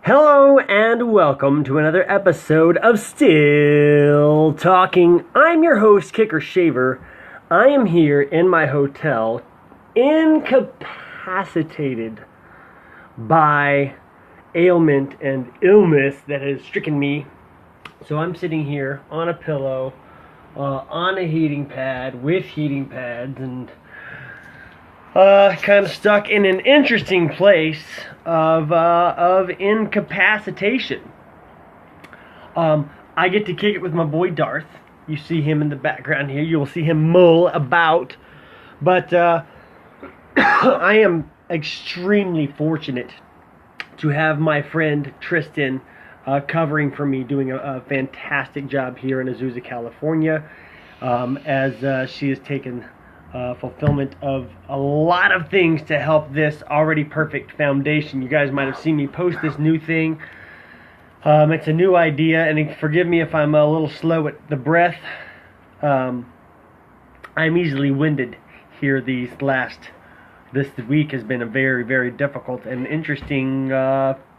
Hello and welcome to another episode of Still Talking. I'm your host, Kicker Shaver. I am here in my hotel, incapacitated by ailment and illness that has stricken me. So I'm sitting here on a pillow, on a heating pad, with heating pads, and kind of stuck in an interesting place of incapacitation. I get to kick it with my boy Darth. You see him in the background here. You'll see him mull about. But I am extremely fortunate to have my friend Tristan covering for me, doing a fantastic job here in Azusa, California, as she has taken fulfillment of a lot of things to help this already perfect foundation. You guys might have seen me post this new thing. It's a new idea, and forgive me if I'm a little slow at the breath. I'm easily winded here. This week has been a very, very difficult and interesting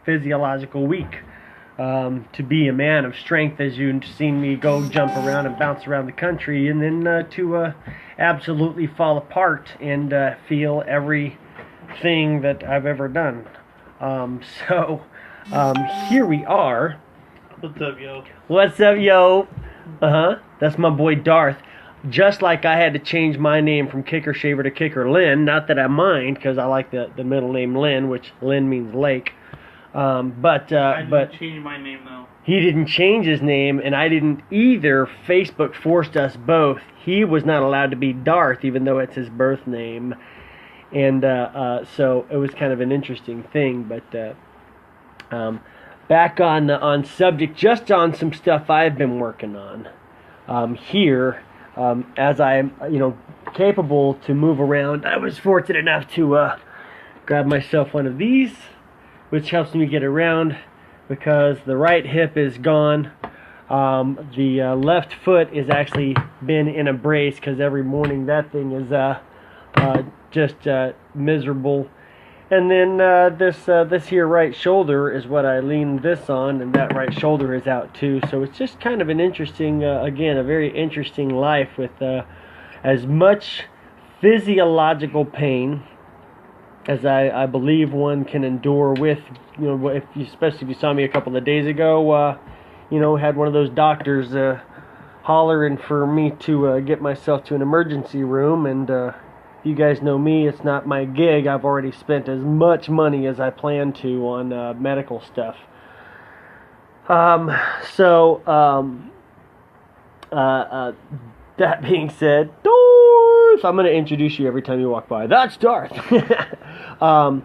physiological week. To be a man of strength, as you've seen me go jump around and bounce around the country, and then to absolutely fall apart and feel everything that I've ever done. Here we are. What's up, yo? What's up, yo? That's my boy Darth. Just like I had to change my name from Kicker Shaver to Kicker Lynn. Not that I mind, because I like the middle name Lynn, which Lynn means lake. I didn't change my name though. He didn't change his name, and I didn't either. Facebook forced us both. He was not allowed to be Darth, even though it's his birth name, and so it was kind of an interesting thing. But back on subject, just on some stuff I've been working on here. As I'm capable to move around, I was fortunate enough to grab myself one of these, which helps me get around because the right hip is gone. The left foot has actually been in a brace because every morning that thing is just miserable. And then this here right shoulder is what I lean this on, and that right shoulder is out too. So it's just kind of an interesting, again, a very interesting life with as much physiological pain as I believe one can endure with, especially if you saw me a couple of days ago, had one of those doctors hollering for me to get myself to an emergency room, and you guys know me, it's not my gig. I've already spent as much money as I plan to on medical stuff. That being said, Darth, I'm going to introduce you every time you walk by. That's Darth. I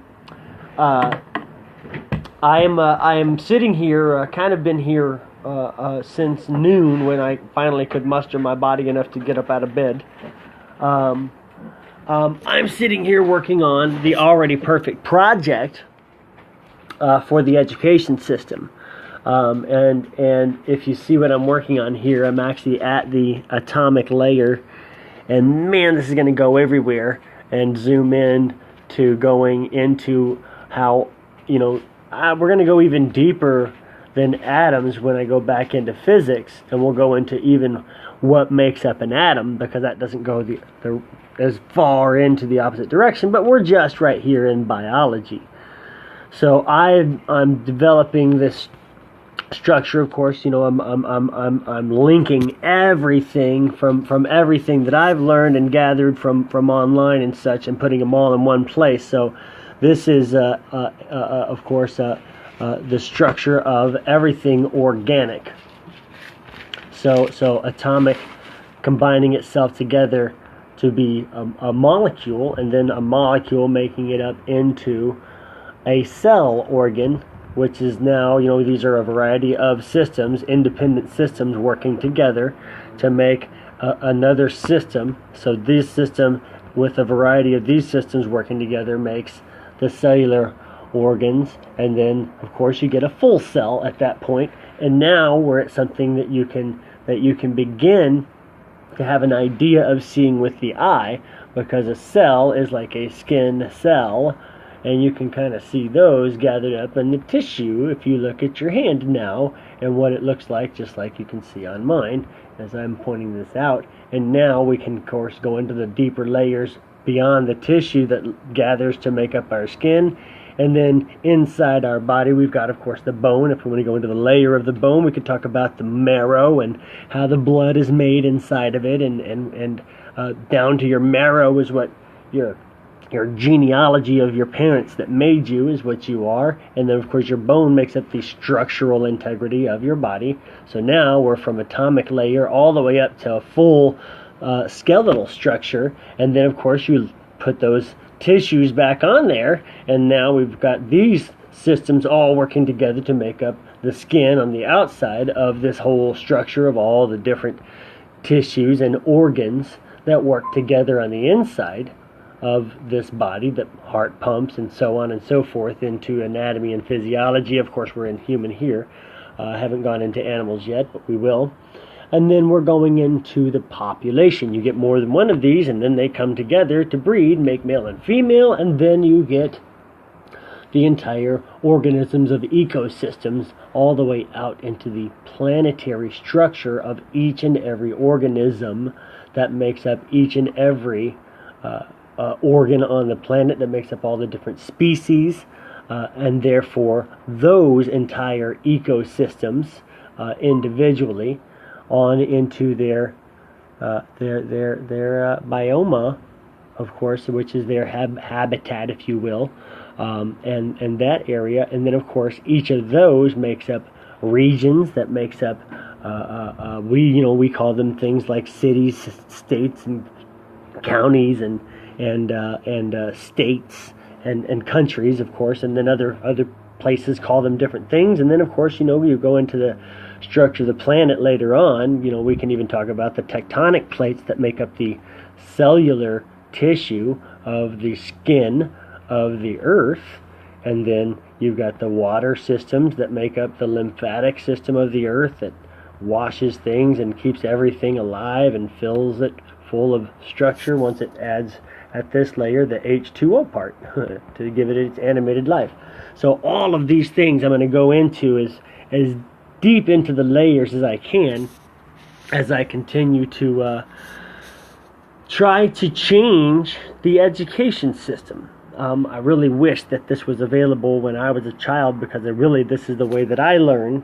am sitting here, kind of been here since noon when I finally could muster my body enough to get up out of bed. I'm sitting here working on the already perfect project for the education system. And if you see what I'm working on here, I'm actually at the atomic layer. And man, this is going to go everywhere and zoom in to going into how, we're going to go even deeper than atoms when I go back into physics. And we'll go into even what makes up an atom, because that doesn't go as far into the opposite direction. But we're just right here in biology. So I'm developing this structure, of course. I'm linking everything from everything that I've learned and gathered from online and such, and putting them all in one place. So this is of course the structure of everything organic. So atomic combining itself together to be a molecule, and then a molecule making it up into a cell organ, which is now, these are a variety of systems, independent systems working together to make another system. So this system, with a variety of these systems working together, makes the cellular organs, and then, of course, you get a full cell at that point. And now we're at something that you can begin to have an idea of seeing with the eye, because a cell is like a skin cell, and you can kind of see those gathered up in the tissue if you look at your hand now and what it looks like, just like you can see on mine as I'm pointing this out. And now we can, of course, go into the deeper layers beyond the tissue that gathers to make up our skin. And then inside our body, we've got, of course, the bone. If we want to go into the layer of the bone, we could talk about the marrow and how the blood is made inside of it, and down to your marrow is what your genealogy of your parents that made you is what you are. And then, of course, your bone makes up the structural integrity of your body. So now we're from atomic layer all the way up to a full skeletal structure. And then, of course, you put those tissues back on there, and now we've got these systems all working together to make up the skin on the outside of this whole structure of all the different tissues and organs that work together on the inside of this body, that heart pumps and so on and so forth into anatomy and physiology. Of course, we're in human here. Haven't gone into animals yet, but we will. And then we're going into the population. You get more than one of these, and then they come together to breed, make male and female, and then you get the entire organisms of ecosystems all the way out into the planetary structure of each and every organism that makes up each and every organ on the planet, that makes up all the different species, and therefore those entire ecosystems individually on into their bioma, of course, which is their habitat, if you will, and that area. And then, of course, each of those makes up regions that makes up we call them things like cities, states, and counties, and states and countries, of course, and then other places call them different things. And then, of course, you go into the structure of the planet later on. We can even talk about the tectonic plates that make up the cellular tissue of the skin of the earth. And then you've got the water systems that make up the lymphatic system of the earth that washes things and keeps everything alive and fills it full of structure once it adds at this layer the H2O part to give it its animated life. So all of these things I'm going to go into as deep into the layers as I can, as I continue to try to change the education system. I really wish that this was available when I was a child, because this is the way that I learn.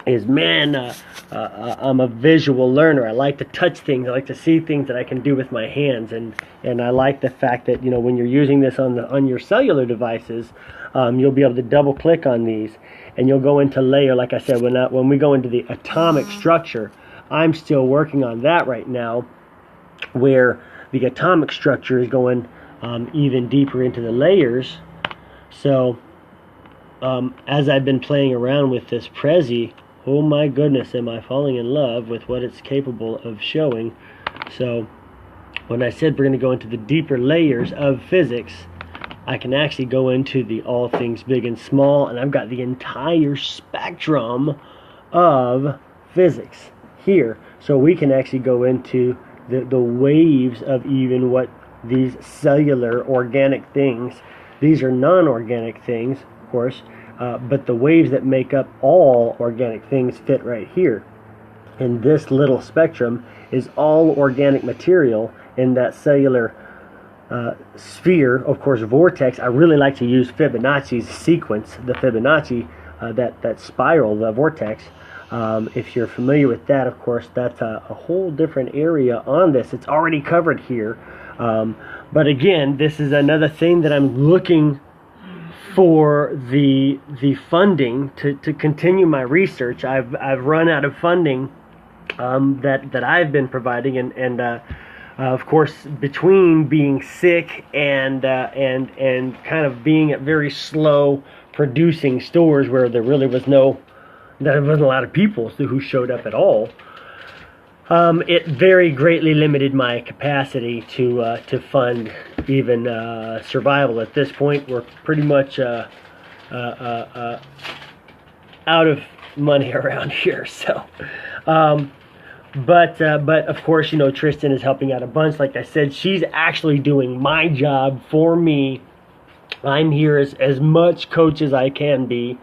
I'm a visual learner. I like to touch things. I like to see things that I can do with my hands, and I like the fact that when you're using this on your cellular devices, you'll be able to double click on these, and you'll go into layer. Like I said, when we go into the atomic structure, I'm still working on that right now, where the atomic structure is going even deeper into the layers. So as I've been playing around with this Prezi, oh my goodness, am I falling in love with what it's capable of showing. So when I said we're going to go into the deeper layers of physics, I can actually go into the all things big and small, and I've got the entire spectrum of physics here. So we can actually go into the waves of even what these cellular organic things, these are non-organic things, of course, but the waves that make up all organic things fit right here. And this little spectrum is all organic material in that cellular sphere, of course, vortex. I really like to use Fibonacci's sequence, the Fibonacci, that spiral, the vortex. If you're familiar with that, of course, that's a whole different area on this. It's already covered here. But again, this is another thing that I'm looking for the funding to continue my research. I've run out of funding that I've been providing, and of course, between being sick and kind of being at very slow producing stores where there wasn't a lot of people who showed up at all, it very greatly limited my capacity to fund even survival. At this point, we're pretty much out of money around here. So, but of course, Tristan is helping out a bunch. Like I said, she's actually doing my job for me I'm here as much coach as I can be.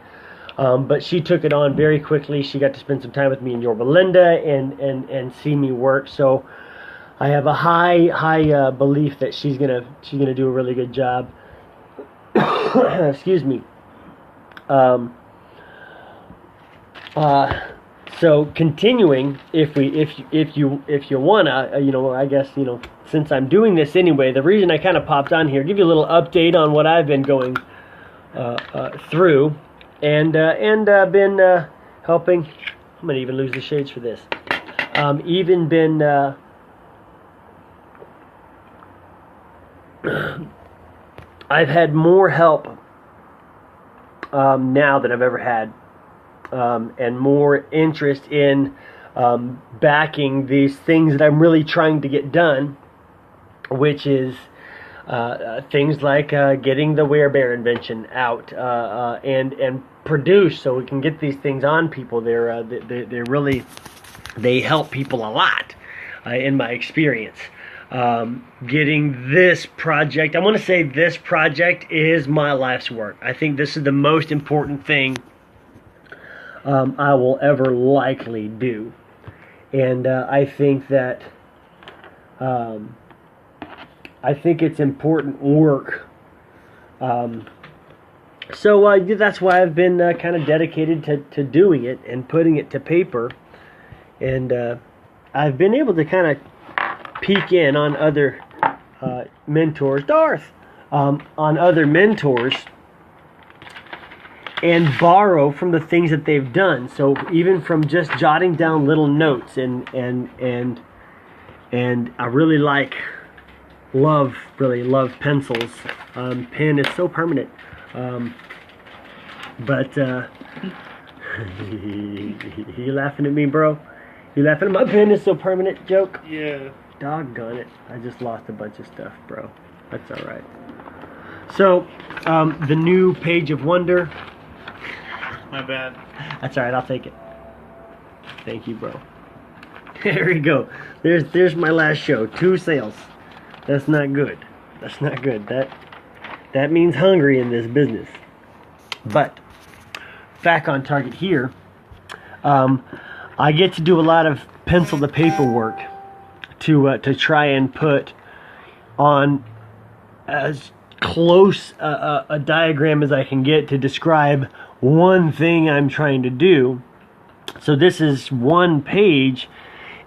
But she took it on very quickly. She got to spend some time with me in Yorba Linda and see me work. So I have a high belief that she's gonna do a really good job. Excuse me. So continuing, if you wanna, I guess, since I'm doing this anyway, the reason I kind of popped on here, give you a little update on what I've been going through, and been helping. I'm gonna even lose the shades for this. Even been I've had more help now than I've ever had. And more interest in backing these things that I'm really trying to get done, which is things like getting the werebear invention out and produced, so we can get these things on people. They're really, they help people a lot in my experience. Getting this project, I want to say this project is my life's work. I think this is the most important thing I will ever likely do, and I think that it's important work. So that's why I've been kind of dedicated to doing it and putting it to paper, and I've been able to kind of peek in on other mentors, on other mentors, and borrow from the things that they've done. So even from just jotting down little notes, and I really love pencils. Pen is so permanent. But you laughing at me, bro? You laughing at my pen is so permanent joke? Yeah. Doggone it. I just lost a bunch of stuff, bro. That's alright. So, the new Page of Wonder. My bad. That's alright, I'll take it. Thank you, bro. There we go. There's my last show. 2 sales. That's not good. That's not good. That means hungry in this business. But back on target here, I get to do a lot of pencil to paper work to try and put on as close a diagram as I can get to describe one thing I'm trying to do. So this is one page,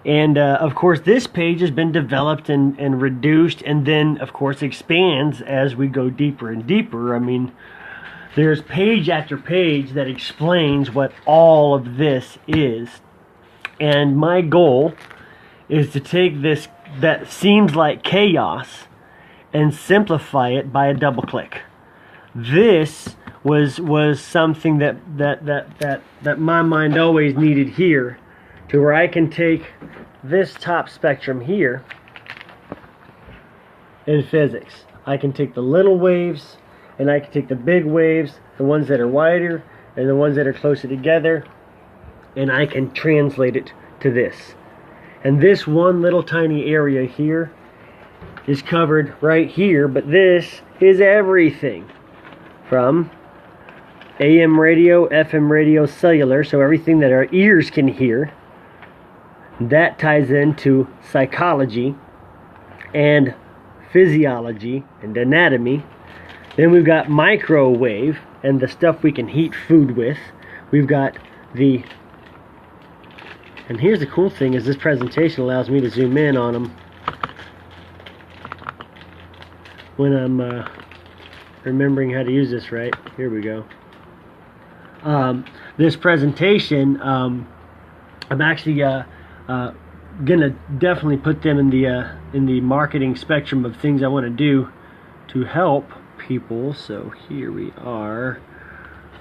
and of course this page has been developed and reduced, and then of course expands as we go deeper and deeper. I mean, there's page after page that explains what all of this is, and my goal is to take this that seems like chaos and simplify it by a double click. This was something that my mind always needed here, to where I can take this top spectrum here in physics. I can take the little waves, and I can take the big waves, the ones that are wider and the ones that are closer together, and I can translate it to this. And this one little tiny area here is covered right here, but this is everything from AM radio, FM radio, cellular, so everything that our ears can hear. That ties into psychology and physiology and anatomy. Then we've got microwave and the stuff we can heat food with. We've got the, and here's the cool thing, is this presentation allows me to zoom in on them when I'm remembering how to use this right. Here we go. This presentation, I'm actually gonna definitely put them in the marketing spectrum of things I want to do to help people. So here we are.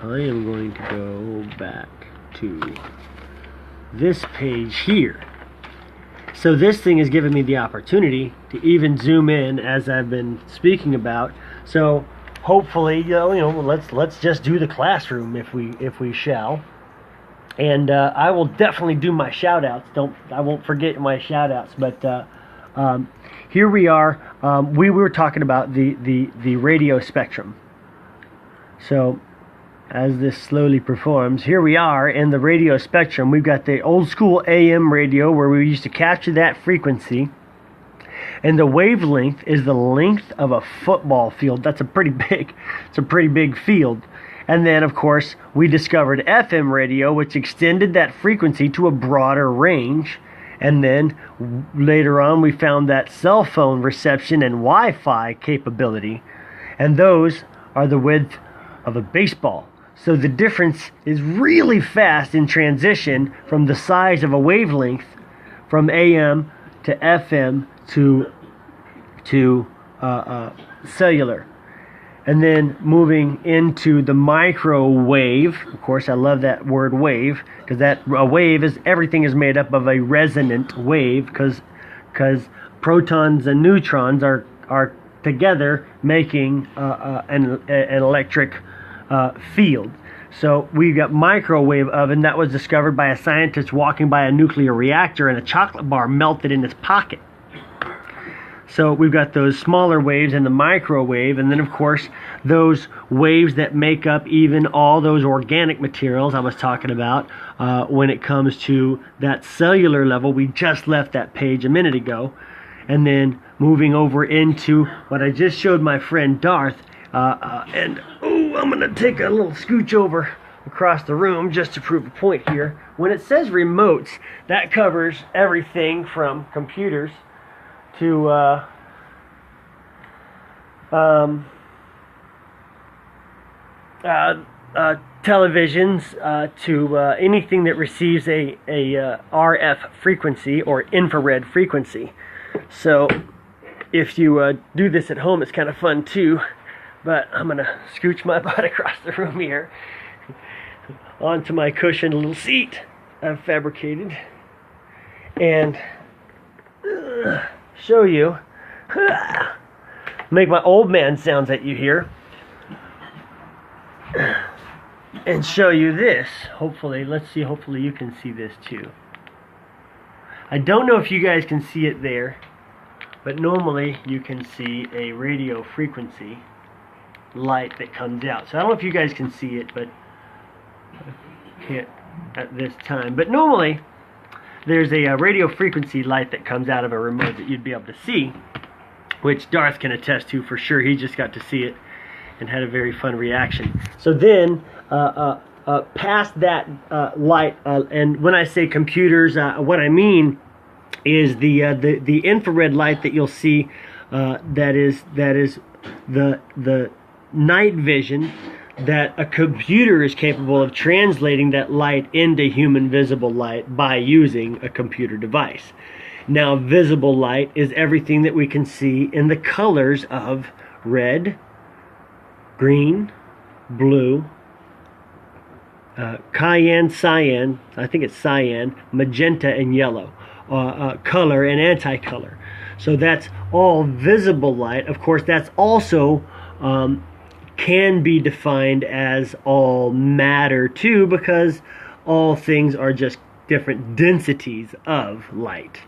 I am going to go back to this page here. So this thing has given me the opportunity to even zoom in as I've been speaking about. So hopefully, let's just do the classroom if we shall. And I will definitely do my shout outs. I won't forget my shout outs. But here we are. We were talking about the radio spectrum. So as this slowly performs, here we are in the radio spectrum. We've got the old school AM radio where we used to capture that frequency, and the wavelength is the length of a football field. It's a pretty big field. And then of course we discovered FM radio, which extended that frequency to a broader range. And then later on we found that cell phone reception and Wi-Fi capability, and those are the width of a baseball. So the difference is really fast in transition from the size of a wavelength from AM to FM to cellular. And then moving into the microwave. Of course, I love that word wave, because a wave is, everything is made up of a resonant wave, because protons and neutrons are together making an electric field. So we've got microwave oven that was discovered by a scientist walking by a nuclear reactor, and a chocolate bar melted in his pocket. So we've got those smaller waves and the microwave, and then of course those waves that make up even all those organic materials I was talking about when it comes to that cellular level. We just left that page a minute ago. And then moving over into what I just showed my friend Darth, I'm going to take a little scooch over across the room just to prove a point here. When it says remotes, that covers everything from computers to televisions, to anything that receives a RF frequency or infrared frequency. So if you do this at home, it's kind of fun too. But I'm going to scooch my butt across the room here onto my cushioned little seat I've fabricated, and show you, make my old man sounds at you here, and show you this. Hopefully, let's see, hopefully you can see this too. I don't know if you guys can see it there, but normally you can see a radio frequency light that comes out. So I don't know if you guys can see it, but I can't at this time. But normally there's a radio frequency light that comes out of a remote that you'd be able to see, which Darth can attest to for sure. He just got to see it and had a very fun reaction. So then past that light, and when I say computers, what I mean is the infrared light that you'll see, that is the night vision, that a computer is capable of translating that light into human visible light by using a computer device. Now, visible light is everything that we can see in the colors of red, green, blue, cyan, cyan, I think it's cyan, magenta, and yellow, color and anti-color. So that's all visible light. Of course, that's also can be defined as all matter too, because all things are just different densities of light.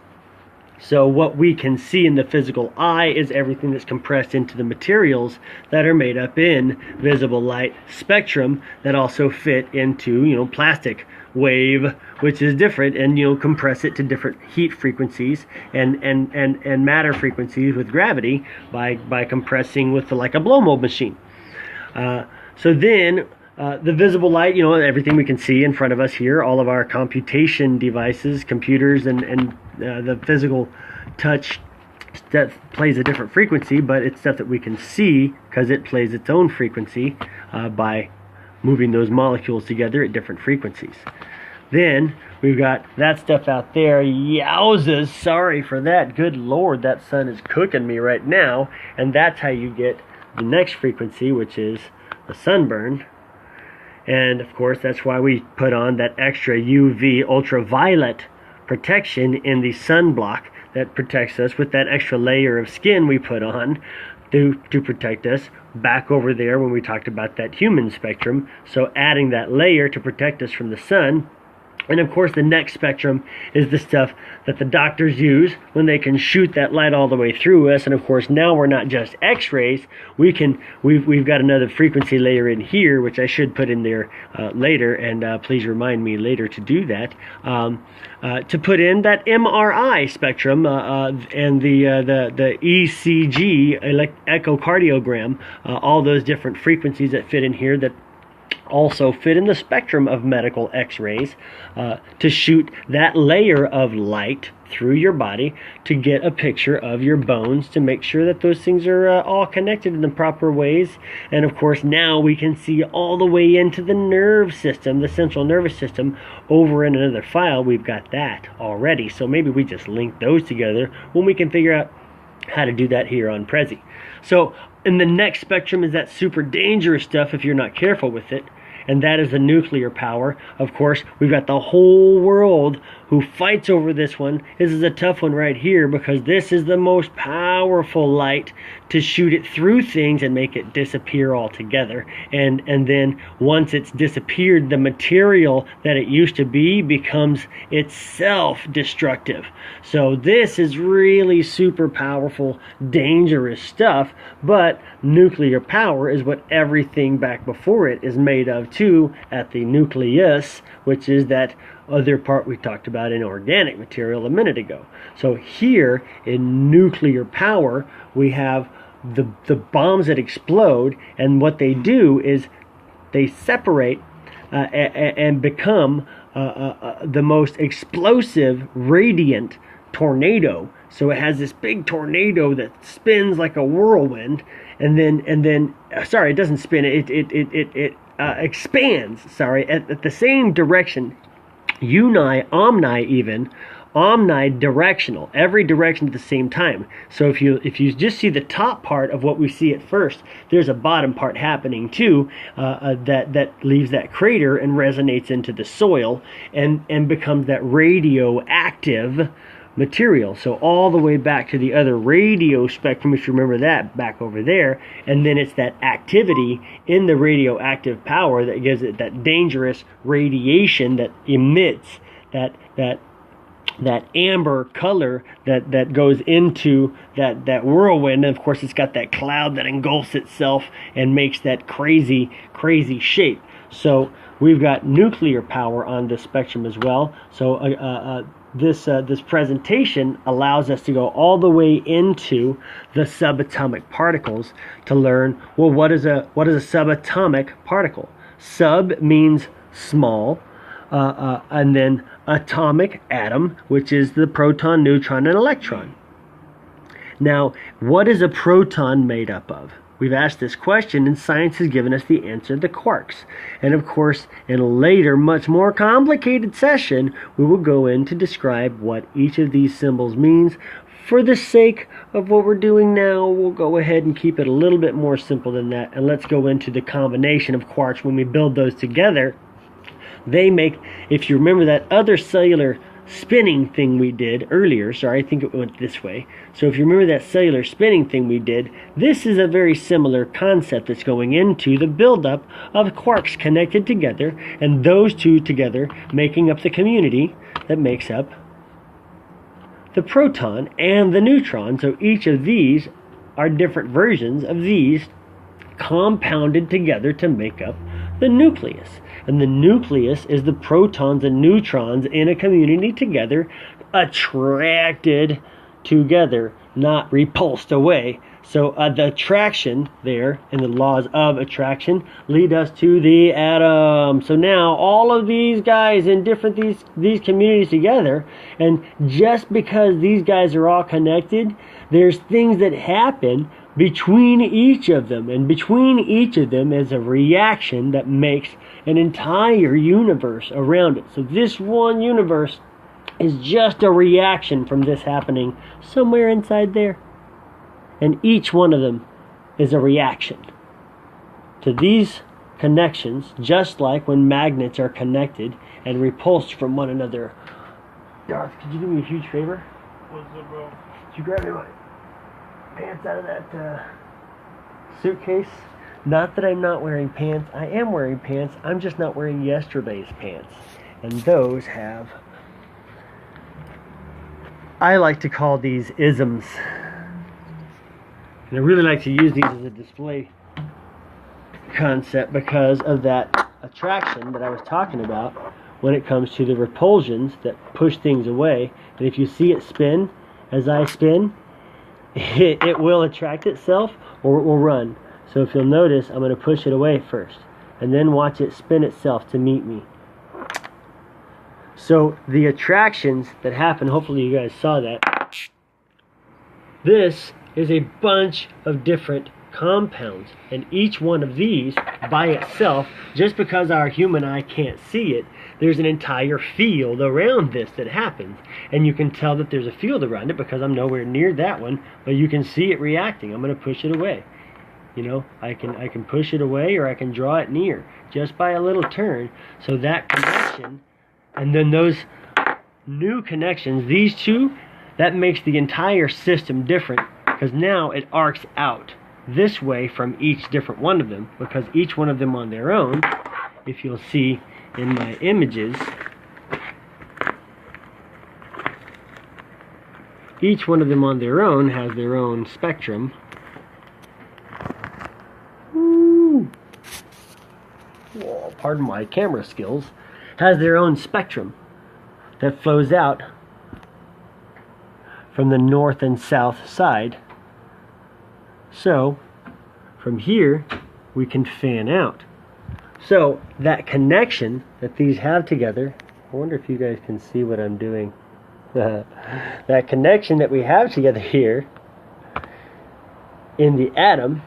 So what we can see in the physical eye is everything that's compressed into the materials that are made up in visible light spectrum, that also fit into, plastic wave, which is different, and compress it to different heat frequencies and matter frequencies with gravity by compressing with like a blow mold machine. So then the visible light, everything we can see in front of us here, all of our computation devices, computers, and the physical touch that plays a different frequency, but it's stuff that we can see because it plays its own frequency by moving those molecules together at different frequencies. Then we've got that stuff out there. Yowzas, sorry for that. Good Lord, that sun is cooking me right now. And that's how you get the next frequency, which is the sunburn. And of course, that's why we put on that extra UV ultraviolet protection in the sunblock that protects us, with that extra layer of skin we put on to protect us back over there when we talked about that human spectrum. So adding that layer to protect us from the sun And of course, the next spectrum is the stuff that the doctors use when they can shoot that light all the way through us. And of course, now we're not just X-rays. We've got another frequency layer in here, which I should put in there later. And please remind me later to do that. To put in that MRI spectrum and the ECG, echocardiogram, all those different frequencies that fit in here that also fit in the spectrum of medical X-rays to shoot that layer of light through your body to get a picture of your bones to make sure that those things are all connected in the proper ways. And of course, now we can see all the way into the nerve system, the central nervous system, over in another file. We've got that already. So maybe we just link those together when we can figure out how to do that here on Prezi. So, and the next spectrum is that super dangerous stuff if you're not careful with it, and that is the nuclear power. Of course, we've got the whole world who fights over this one. This is a tough one right here because this is the most powerful light to shoot it through things and make it disappear altogether. And then once it's disappeared, the material that it used to be becomes itself destructive. So this is really super powerful, dangerous stuff, but nuclear power is what everything back before it is made of too, at the nucleus, which is that other part we talked about in organic material a minute ago. So here in nuclear power, we have the bombs that explode, and what they do is they separate and become the most explosive radiant tornado. So it has this big tornado that spins like a whirlwind, and then sorry, it doesn't spin. It expands. Sorry, at the same direction. Omnidirectional, every direction at the same time. So if you just see the top part of what we see at first, there's a bottom part happening too, that leaves that crater and resonates into the soil and becomes that radioactive material. So all the way back to the other radio spectrum, if you remember that, back over there, and then it's that activity in the radioactive power that gives it that dangerous radiation that emits that amber color that goes into that whirlwind. And of course, it's got that cloud that engulfs itself and makes that crazy shape. So we've got nuclear power on this spectrum as well. So this presentation allows us to go all the way into the subatomic particles to learn, well, what is a subatomic particle? Sub means small, and then atomic, atom, which is the proton, neutron, and electron. Now, what is a proton made up of? We've asked this question, and science has given us the answer, the quarks. And of course, in a later, much more complicated session, we will go in to describe what each of these symbols means. For the sake of what we're doing now, we'll go ahead and keep it a little bit more simple than that, and let's go into the combination of quarks. When we build those together, they make, if you remember that other cellular spinning thing we did earlier, sorry, I think it went this way. So if you remember that cellular spinning thing we did, this is a very similar concept that's going into the buildup of quarks connected together, and those two together making up the community that makes up the proton and the neutron. So each of these are different versions of these compounded together to make up the nucleus. And the nucleus is the protons and neutrons in a community together, attracted together, not repulsed away. So the attraction there and the laws of attraction lead us to the atom. So now all of these guys in different these communities together, and just because these guys are all connected, there's things that happen between each of them, and between each of them is a reaction that makes an entire universe around it. So this one universe is just a reaction from this happening somewhere inside there. And each one of them is a reaction to these connections, just like when magnets are connected and repulsed from one another. Darth, could you do me a huge favor? What's up, bro? Could you grab me my pants out of that suitcase? Not that I'm not wearing pants. I am wearing pants. I'm just not wearing yesterday's pants. And those have, I like to call these isms. And I really like to use these as a display concept because of that attraction that I was talking about when it comes to the repulsions that push things away. And if you see it spin as I spin, it will attract itself or it will run. So if you'll notice, I'm going to push it away first and then watch it spin itself to meet me. So the attractions that happen, hopefully you guys saw that. This is a bunch of different compounds, and each one of these by itself, just because our human eye can't see it, there's an entire field around this that happens, and you can tell that there's a field around it because I'm nowhere near that one, but you can see it reacting. I'm going to push it away. You know, I can push it away, or I can draw it near just by a little turn. So that connection, and then those new connections, these two, that makes the entire system different, because now it arcs out this way from each different one of them, because each one of them on their own, if you'll see in my images, each one of them on their own has their own spectrum. Woo. Whoa, pardon my camera skills. Has their own spectrum that flows out from the north and south side. So from here we can fan out. So that connection that these have together, I wonder if you guys can see what I'm doing. That connection that we have together here in the atom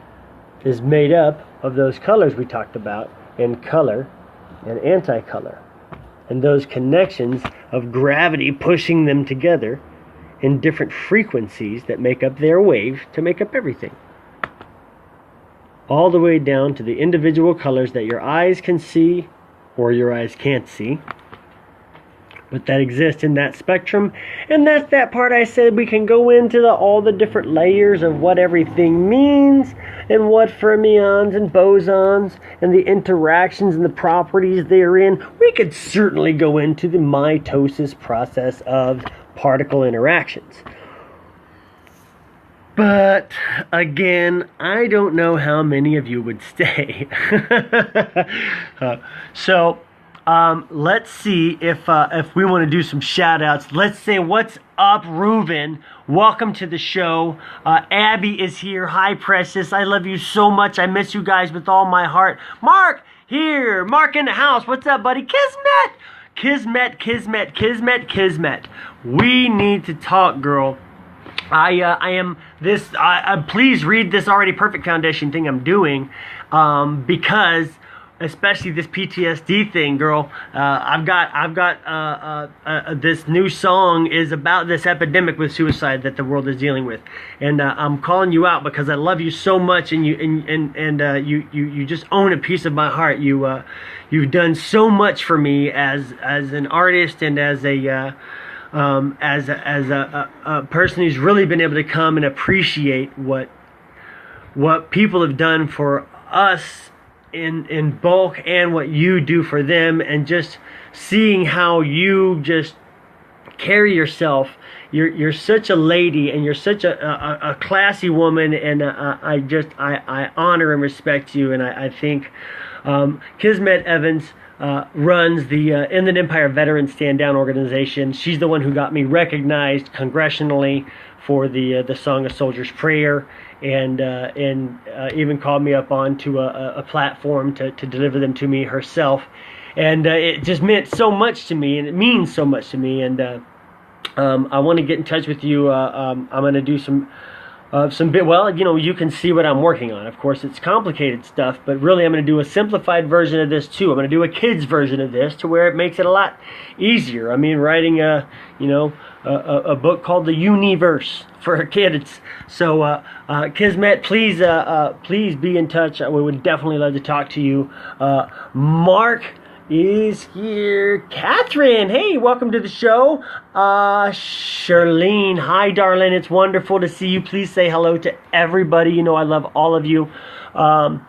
is made up of those colors we talked about, in color and anti-color. And those connections of gravity pushing them together in different frequencies that make up their wave to make up everything. All the way down to the individual colors that your eyes can see or your eyes can't see, but that exist in that spectrum. And that's that part I said we can go into all the different layers of what everything means and what fermions and bosons and the interactions and the properties therein. We could certainly go into the mitosis process of particle interactions. But again, I don't know how many of you would stay. So let's see if we want to do some shout outs. Let's say, what's up, Reuben? Welcome to the show. Abby is here. Hi, Precious. I love you so much. I miss you guys with all my heart. Mark here. Mark in the house. What's up, buddy? Kismet. Kismet. We need to talk, girl. Please read this Already Perfect Foundation thing I'm doing, because especially this PTSD thing, girl. I've got this new song is about this epidemic with suicide that the world is dealing with, and I'm calling you out because I love you so much, and you just own a piece of my heart. You've done so much for me as an artist and as a person who's really been able to come and appreciate what people have done for us in bulk and what you do for them, and just seeing how you just carry yourself. You're such a lady, and you're such a classy woman, and I honor and respect you, and I think Kismet Evans runs the Inland Empire Veterans Stand Down organization. She's the one who got me recognized congressionally for the Song of Soldier's Prayer, and even called me up onto a platform to deliver them to me herself. And it just meant so much to me, and it means so much to me. And I want to get in touch with you. I'm going to do some bit. Well, you can see what I'm working on. Of course, it's complicated stuff, but really I'm going to do a simplified version of this too. I'm going to do a kid's version of this to where it makes it a lot easier. I mean, writing a book called The Universe for kids. So, Kismet, please be in touch. We would definitely love to talk to you. Mark is here. Catherine, hey, welcome to the show. Charlene, hi, darling. It's wonderful to see you. Please say hello to everybody. I love all of you. And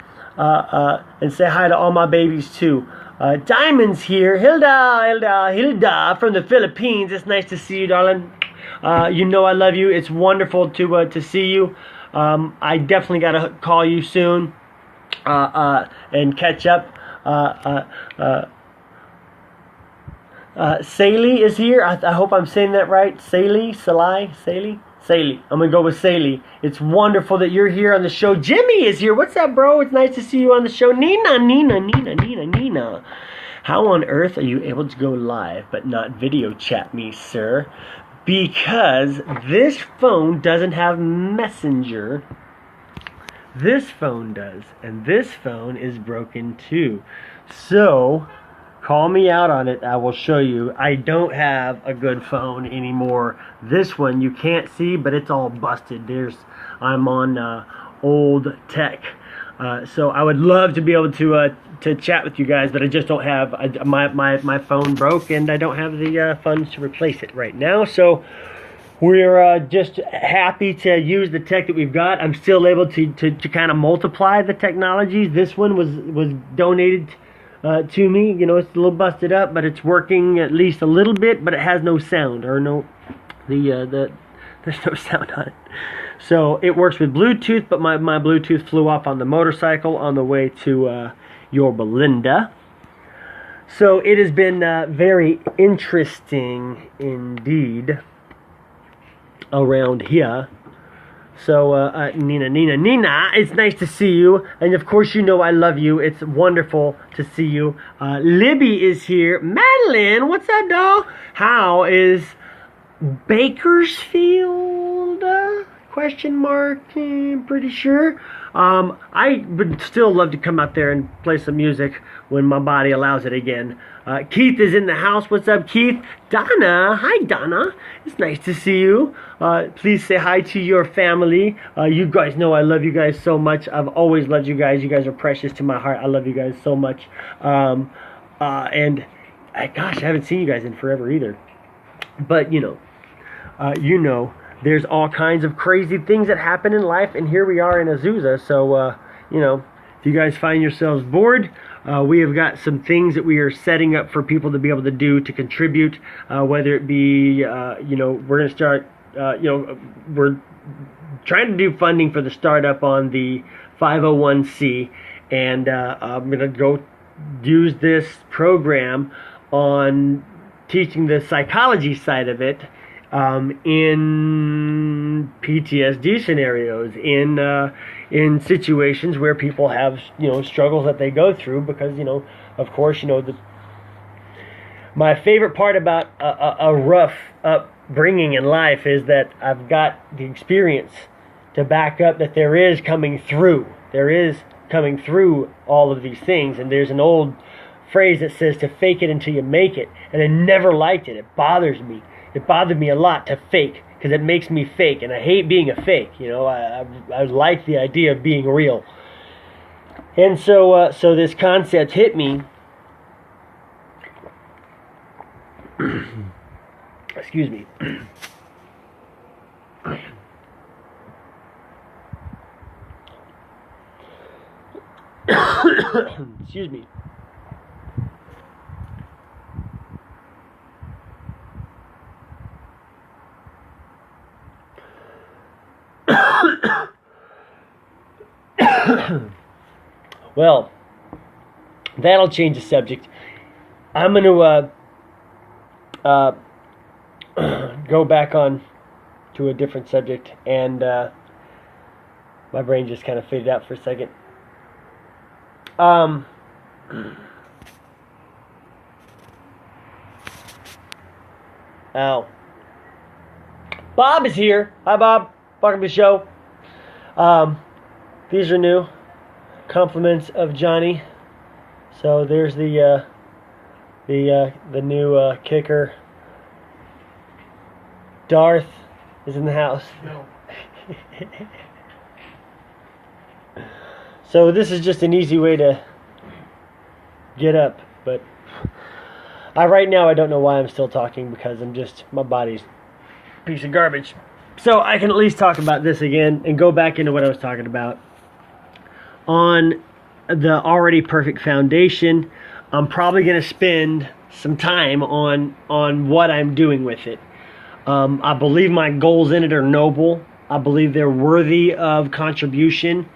say hi to all my babies too. Diamond's here. Hilda from the Philippines. It's nice to see you, darling. You know I love you. It's wonderful to see you. I definitely got to call you soon and catch up. Saley is here. I hope I'm saying that right. Saley. I'm going to go with Saley. It's wonderful that you're here on the show. Jimmy is here. What's up, bro? It's nice to see you on the show. Nina. How on earth are you able to go live but not video chat me, sir? Because this phone doesn't have Messenger. This phone does. And this phone is broken too. So call me out on it. I will show you. I don't have a good phone anymore. This one you can't see, but it's all busted. I'm on old tech. So I would love to be able to chat with you guys, but I just don't have my phone broke, and I don't have the funds to replace it right now. So we're just happy to use the tech that we've got. I'm still able to kind of multiply the technologies. This one was donated to me. You know, it's a little busted up, but it's working at least a little bit, but it has no sound, or there's no sound on it. So it works with Bluetooth, but my Bluetooth flew off on the motorcycle on the way to your Belinda. So it has been very interesting indeed around here. So, Nina, it's nice to see you. And of course, you know I love you. It's wonderful to see you. Libby is here. Madeline, what's up, doll? How is Bakersfield? Question mark. I'm pretty sure. I would still love to come out there and play some music when my body allows it again. Keith is in the house. What's up, Keith? Donna. Hi, Donna. It's nice to see you. Please say hi to your family. You guys know I love you guys so much. I've always loved you guys. You guys are precious to my heart. I love you guys so much. Gosh, I haven't seen you guys in forever either. But, there's all kinds of crazy things that happen in life, and here we are in Azusa. So, if you guys find yourselves bored, we have got some things that we are setting up for people to be able to do to contribute, whether it be, we're going to start, we're trying to do funding for the startup on the 501c, and I'm going to go use this program on teaching the psychology side of it in PTSD scenarios, in situations where people have struggles that they go through, because of course my favorite part about a rough upbringing in life is that I've got the experience to back up that there is coming through all of these things. And there's an old phrase that says to fake it until you make it, and I never liked it. It bothers me. It bothered me a lot to fake, because it makes me fake, and I hate being a fake. I like the idea of being real. And so this concept hit me. Excuse me. Excuse me. Well, that'll change the subject. I'm going to go back on to a different subject, and my brain just kind of faded out for a second. Ow. Bob is here. Hi, Bob. Welcome to the show. These are new compliments of Johnny. So there's the new kicker. Darth is in the house. No. So this is just an easy way to get up, but right now I don't know why I'm still talking, because my body's a piece of garbage. So I can at least talk about this again and go back into what I was talking about. On the already perfect foundation, I'm probably going to spend some time on what I'm doing with it. I believe my goals in it are noble. I believe they're worthy of contribution.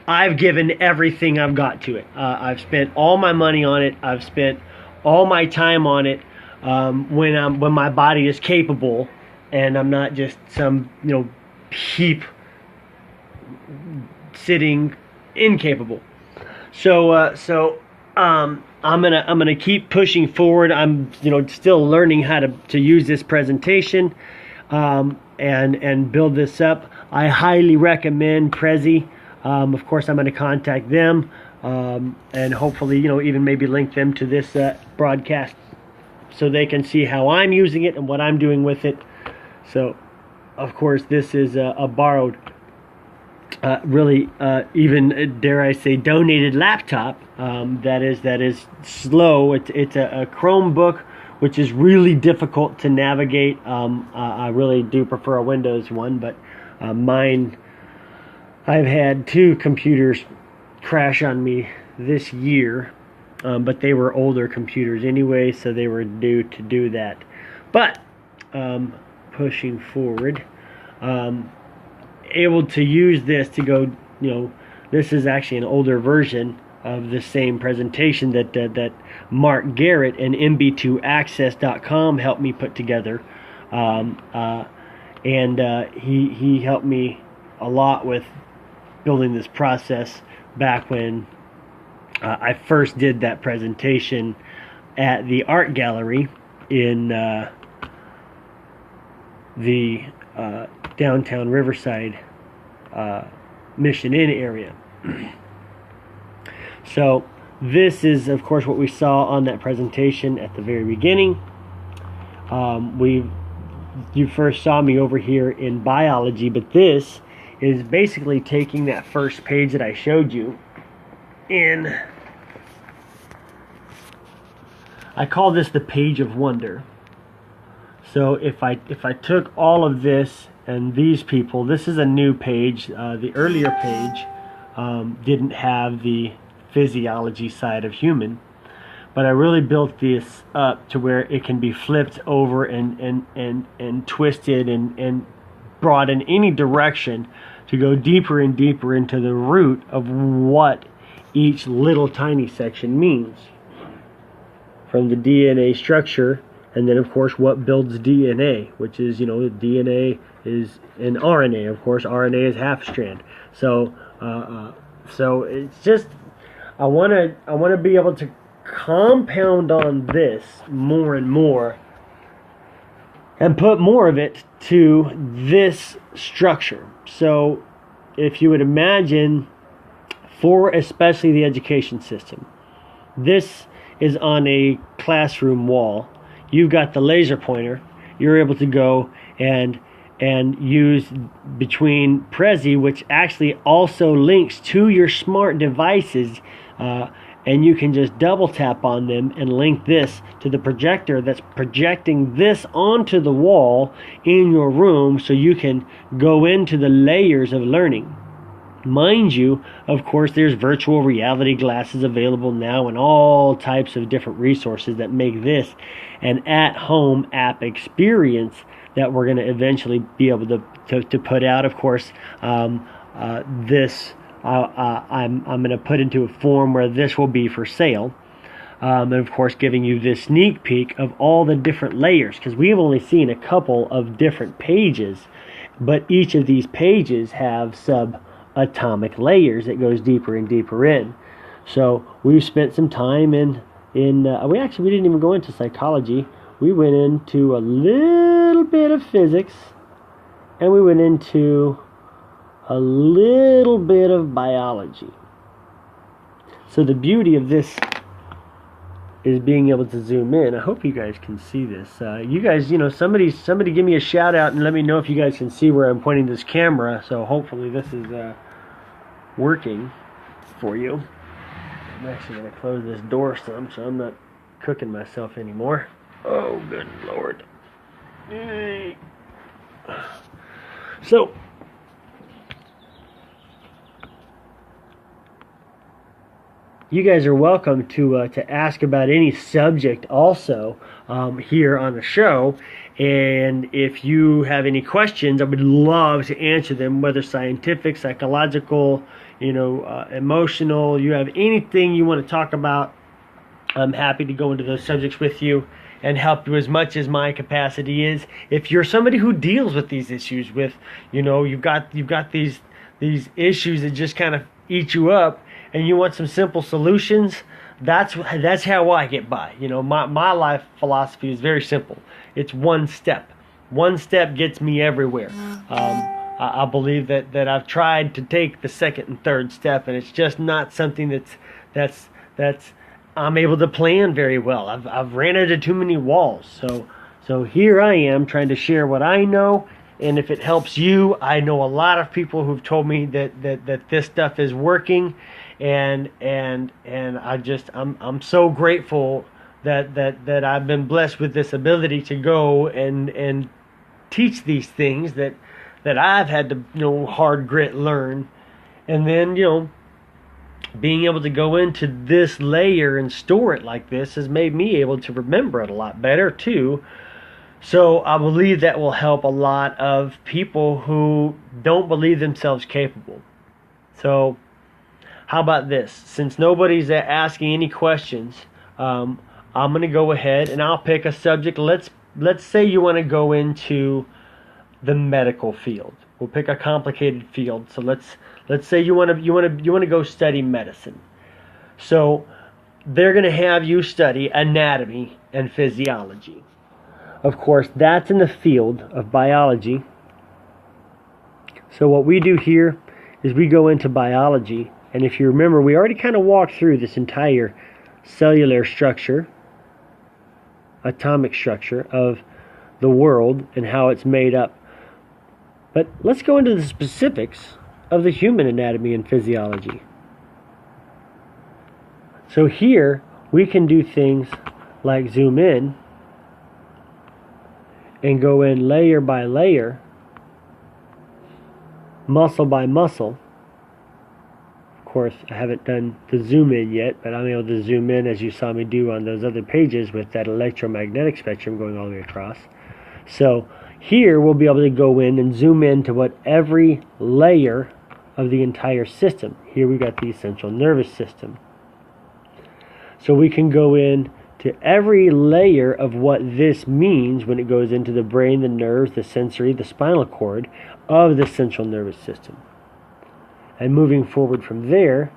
I've given everything I've got to it. I've spent all my money on it. I've spent all my time on it. When my body is capable, and I'm not just some heap sitting incapable. So I'm gonna keep pushing forward. I'm still learning how to use this presentation, and build this up. I highly recommend Prezi. Of course, I'm going to contact them, and hopefully even maybe link them to this broadcast so they can see how I'm using it and what I'm doing with it. So, of course, this is a borrowed, really, even dare I say, donated laptop. That is slow. It's a Chromebook, which is really difficult to navigate. I really do prefer a Windows one, but mine, I've had 2 computers crash on me this year, but they were older computers anyway, so they were due to do that. But pushing forward, able to use this to go, this is actually an older version of the same presentation that Mark Garrett and MB2Access.com helped me put together, and he helped me a lot with building this process back when I first did that presentation at the art gallery in the downtown Riverside Mission Inn area. So this is, of course, what we saw on that presentation at the very beginning. You first saw me over here in biology, but this is basically taking that first page that I showed you in, I call this the page of wonder. So if I took all of this and these people, this is a new page. The earlier page didn't have the physiology side of human, but I really built this up to where it can be flipped over and twisted and brought in any direction to go deeper and deeper into the root of what each little tiny section means, from the DNA structure, and then of course what builds DNA, which is DNA is an RNA. Of course, RNA is half strand. So it's just I want to be able to compound on this more and more, and put more of it to this structure. So if you would imagine, for especially the education system, this is on a classroom wall. You've got the laser pointer. You're able to go and use between Prezi, which actually also links to your smart devices, and you can just double tap on them and link this to the projector that's projecting this onto the wall in your room, so you can go into the layers of learning. Mind you, of course, there's virtual reality glasses available now and all types of different resources that make this an at-home app experience that we're going to eventually be able to put out. Of course, this I'm going to put into a form where this will be for sale, and of course giving you this sneak peek of all the different layers, because we've only seen a couple of different pages, but each of these pages have subatomic layers that goes deeper and deeper in. So we've spent some time in we didn't even go into psychology. We went into a little bit of physics, and we went into a little bit of biology. So the beauty of this is being able to zoom in. I hope you guys can see this. You guys, somebody give me a shout out and let me know if you guys can see where I'm pointing this camera. So hopefully this is working for you. I'm actually going to close this door some, so I'm not cooking myself anymore. Oh, good Lord. Yay. So, you guys are welcome to ask about any subject also here on the show. And if you have any questions, I would love to answer them, whether scientific, psychological, emotional. You have anything you want to talk about, I'm happy to go into those subjects with you and help you as much as my capacity is. If you're somebody who deals with these issues, you've got these issues that just kind of eat you up, and you want some simple solutions, that's how I get by. My life philosophy is very simple. It's one step. One step gets me everywhere. I believe that I've tried to take the second and third step, and it's just not something that's I'm able to plan very well. I've ran into too many walls. So here I am trying to share what I know, and if it helps you, I know a lot of people who've told me that this stuff is working, and I'm so grateful that I've been blessed with this ability to go and teach these things that I've had to hard grit learn, and then being able to go into this layer and store it like this has made me able to remember it a lot better too. So I believe that will help a lot of people who don't believe themselves capable. So how about this? Since nobody's asking any questions, I'm going to go ahead and I'll pick a subject. Let's say you want to go into the medical field. We'll pick a complicated field. So let's say you want to go study medicine. So they're going to have you study anatomy and physiology. Of course, that's in the field of biology. So what we do here is we go into biology, and if you remember, we already kind of walked through this entire cellular structure, atomic structure of the world and how it's made up. But let's go into the specifics of the human anatomy and physiology. So here we can do things like zoom in and go in layer by layer, muscle by muscle. Of course, I haven't done the zoom in yet, but I'm able to zoom in as you saw me do on those other pages with that electromagnetic spectrum going all the way across. So here we'll be able to go in and zoom in to what every layer of the entire system. Here we've got the central nervous system. So we can go in to every layer of what this means when it goes into the brain, the nerves, the sensory, the spinal cord of the central nervous system. And moving forward from there,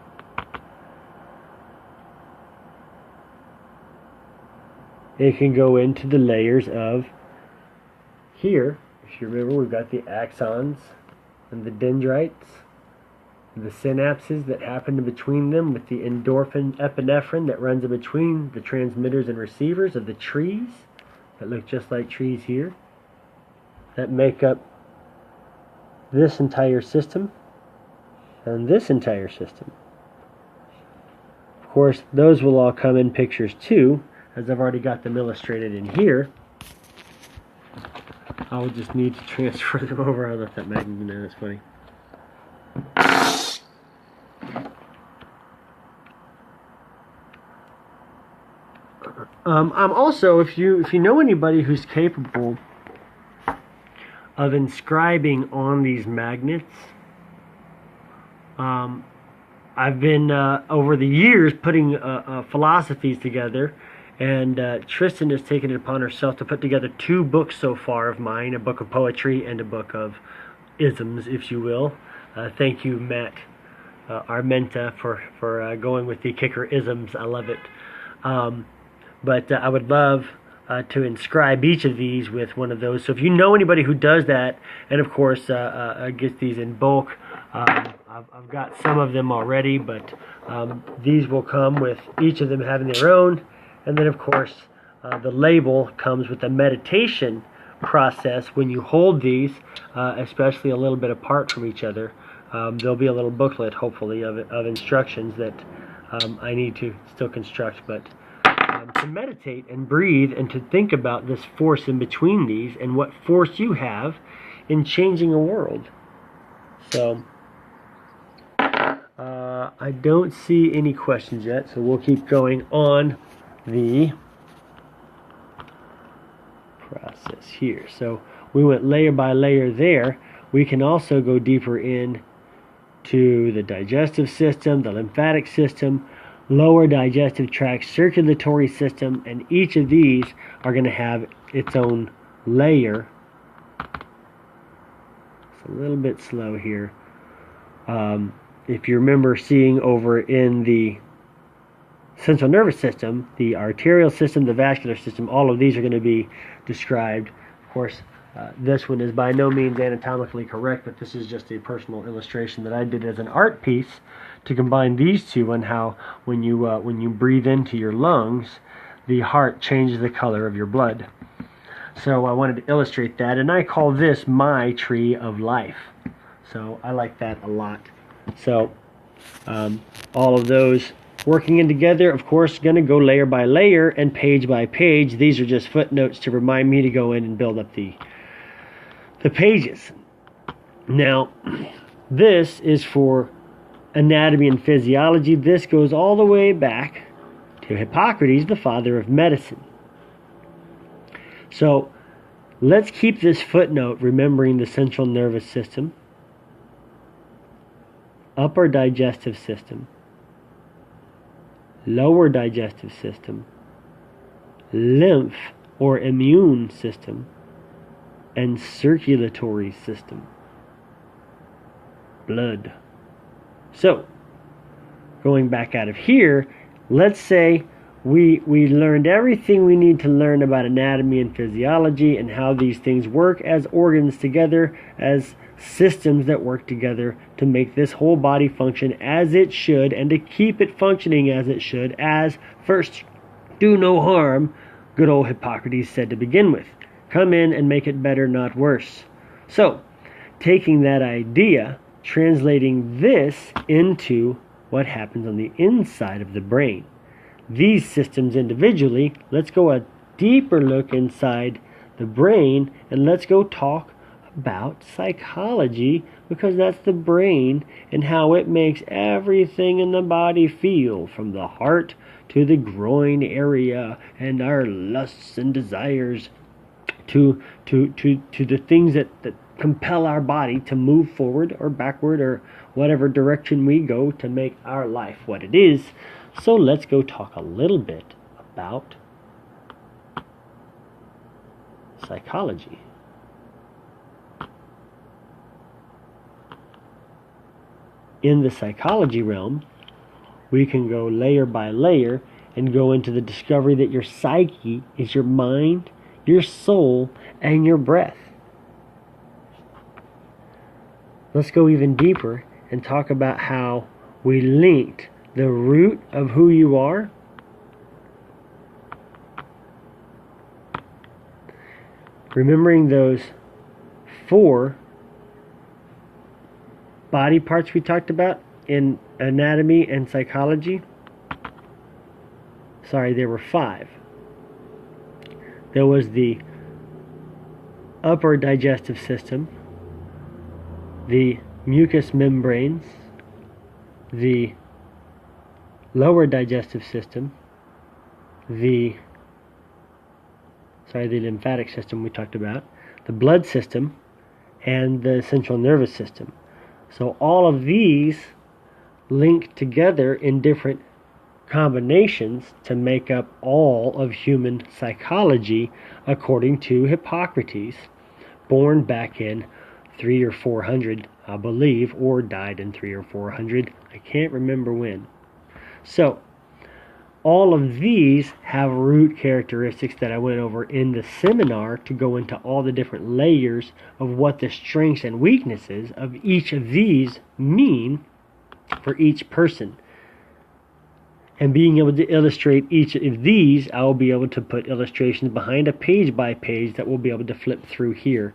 it can go into the layers of here. If you remember, we've got the axons and the dendrites, the synapses that happen in between them, with the endorphin epinephrine that runs in between the transmitters and receivers of the trees that look just like trees here, that make up this entire system and this entire system. Of course, those will all come in pictures too, as I've already got them illustrated in here. I'll just need to transfer them over. I left that magnet in there, that's funny. I'm also, if you know anybody who's capable of inscribing on these magnets, I've been over the years putting philosophies together, and Tristan has taken it upon herself to put together 2 books so far of mine, a book of poetry and a book of isms, if you will. Thank you, Matt Armenta, for going with the kicker isms. I love it. But I would love to inscribe each of these with one of those. So if you know anybody who does that, and of course gets these in bulk, I've got some of them already, but these will come with each of them having their own. And then of course the label comes with the meditation process. When you hold these, especially a little bit apart from each other, there'll be a little booklet, hopefully, of instructions that I need to still construct, but to meditate and breathe and to think about this force in between these and what force you have in changing a world. So I don't see any questions yet, so we'll keep going on the process here. So we went layer by layer there. We can also go deeper in to the digestive system, the lymphatic system, lower digestive tract, circulatory system, and each of these are going to have its own layer. It's a little bit slow here. If you remember seeing over in the central nervous system, the arterial system, the vascular system, all of these are going to be described. Of course, this one is by no means anatomically correct, but this is just a personal illustration that I did as an art piece to combine these two on how when you breathe into your lungs, the heart changes the color of your blood. So I wanted to illustrate that, and I call this my tree of life. So I like that a lot. So all of those working in together, of course, going to go layer by layer and page by page. These are just footnotes to remind me to go in and build up the pages. Now, this is for anatomy and physiology. This goes all the way back to Hippocrates, the father of medicine. So let's keep this footnote remembering the central nervous system, upper digestive system, lower digestive system, lymph or immune system, and circulatory system, blood. So, going back out of here, let's say we learned everything we need to learn about anatomy and physiology and how these things work as organs together, as systems that work together to make this whole body function as it should and to keep it functioning as it should, as first, do no harm, good old Hippocrates said to begin with. Come in and make it better, not worse. So, taking that idea, translating this into what happens on the inside of the brain. These systems individually, let's go a deeper look inside the brain and let's go talk about psychology, because that's the brain and how it makes everything in the body feel, from the heart to the groin area and our lusts and desires to the things that compel our body to move forward or backward or whatever direction we go to make our life what it is. So let's go talk a little bit about psychology. In the psychology realm, we can go layer by layer and go into the discovery that your psyche is your mind, your soul, and your breath. Let's go even deeper and talk about how we linked the root of who you are remembering those 4 body parts we talked about in anatomy and psychology. Sorry, there were 5. There was the upper digestive system, the mucous membranes, the lower digestive system, the lymphatic system we talked about, the blood system, and the central nervous system. So all of these link together in different combinations to make up all of human psychology, according to Hippocrates, born back in 300 or 400, I believe, or died in 300 or 400. I can't remember when. So all of these have root characteristics that I went over in the seminar to go into all the different layers of what the strengths and weaknesses of each of these mean for each person. And being able to illustrate each of these, I will be able to put illustrations behind a page by page that we'll be able to flip through here.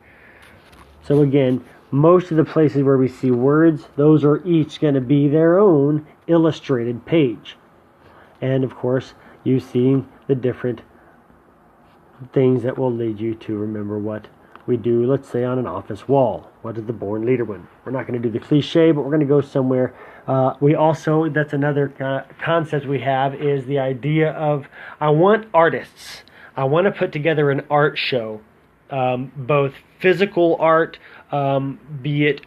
So again, most of the places where we see words, those are each going to be their own illustrated page. And of course, you seeing the different things that will lead you to remember what we do, let's say, on an office wall. What is the born leader one? We're not going to do the cliche, but we're going to go somewhere. We also, that's another concept we have, is the idea of, I want artists. I want to put together an art show, both physical art, be it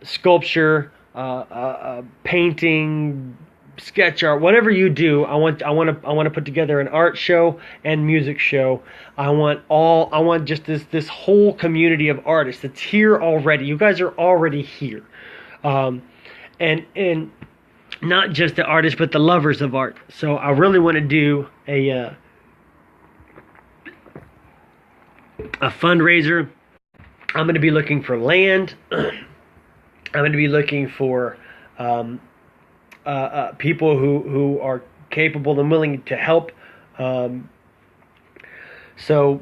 sculpture, painting, sketch art, whatever you do. I want to put together an art show and music show. I want just this whole community of artists that's here already. You guys are already here, and not just the artists, but the lovers of art. So I really want to do a fundraiser. I'm going to be looking for land. I'm going to be looking for people who are capable and willing to help. So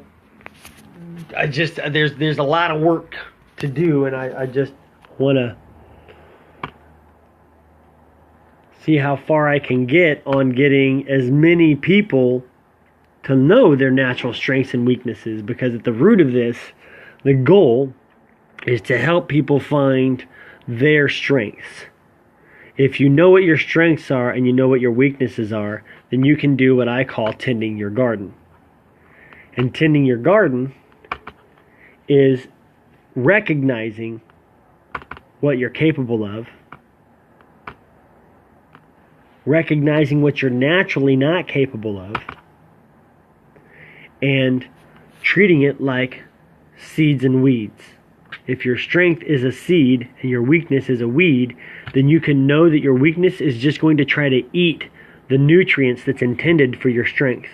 there's a lot of work to do, and I just want to see how far I can get on getting as many people to know their natural strengths and weaknesses, because at the root of this, the goal is to help people find their strengths. If you know what your strengths are and you know what your weaknesses are, then you can do what I call tending your garden. And tending your garden is recognizing what you're capable of, recognizing what you're naturally not capable of, and treating it like seeds and weeds. If your strength is a seed and your weakness is a weed, then you can know that your weakness is just going to try to eat the nutrients that's intended for your strength.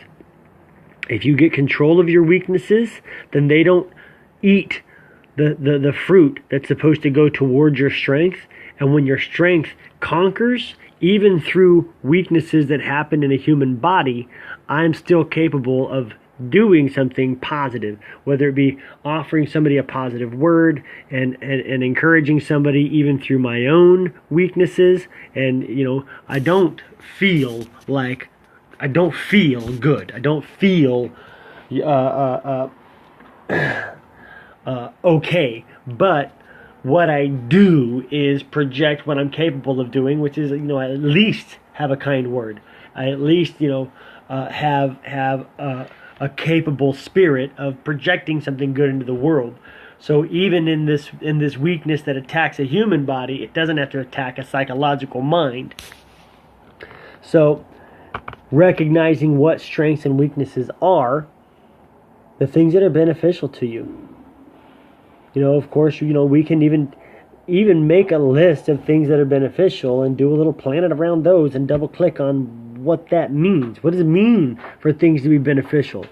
If you get control of your weaknesses, then they don't eat the fruit that's supposed to go towards your strength. And when your strength conquers, even through weaknesses that happen in a human body, I'm still capable of doing something positive, whether it be offering somebody a positive word and encouraging somebody even through my own weaknesses. And, I don't feel good. I don't feel okay. But what I do is project what I'm capable of doing, which is, I at least have a kind word. I at least, have a capable spirit of projecting something good into the world. So even in this weakness that attacks a human body, it doesn't have to attack a psychological mind. So recognizing what strengths and weaknesses are, the things that are beneficial to you. Of course, we can even make a list of things that are beneficial and do a little planet around those and double click on what that means. What does it mean for things to be beneficial?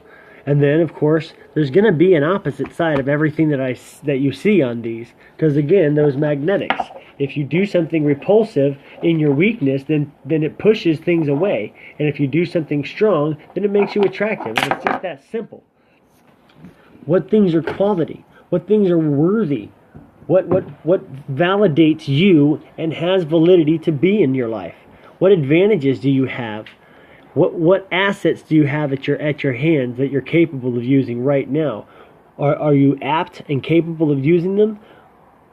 And then, of course, there's going to be an opposite side of everything that you see on these. Because again, those magnetics. If you do something repulsive in your weakness, then it pushes things away. And if you do something strong, then it makes you attractive. And it's just that simple. What things are quality? What things are worthy? What validates you and has validity to be in your life? What advantages do you have? What assets do you have at your hands that you're capable of using right now? Are you apt and capable of using them?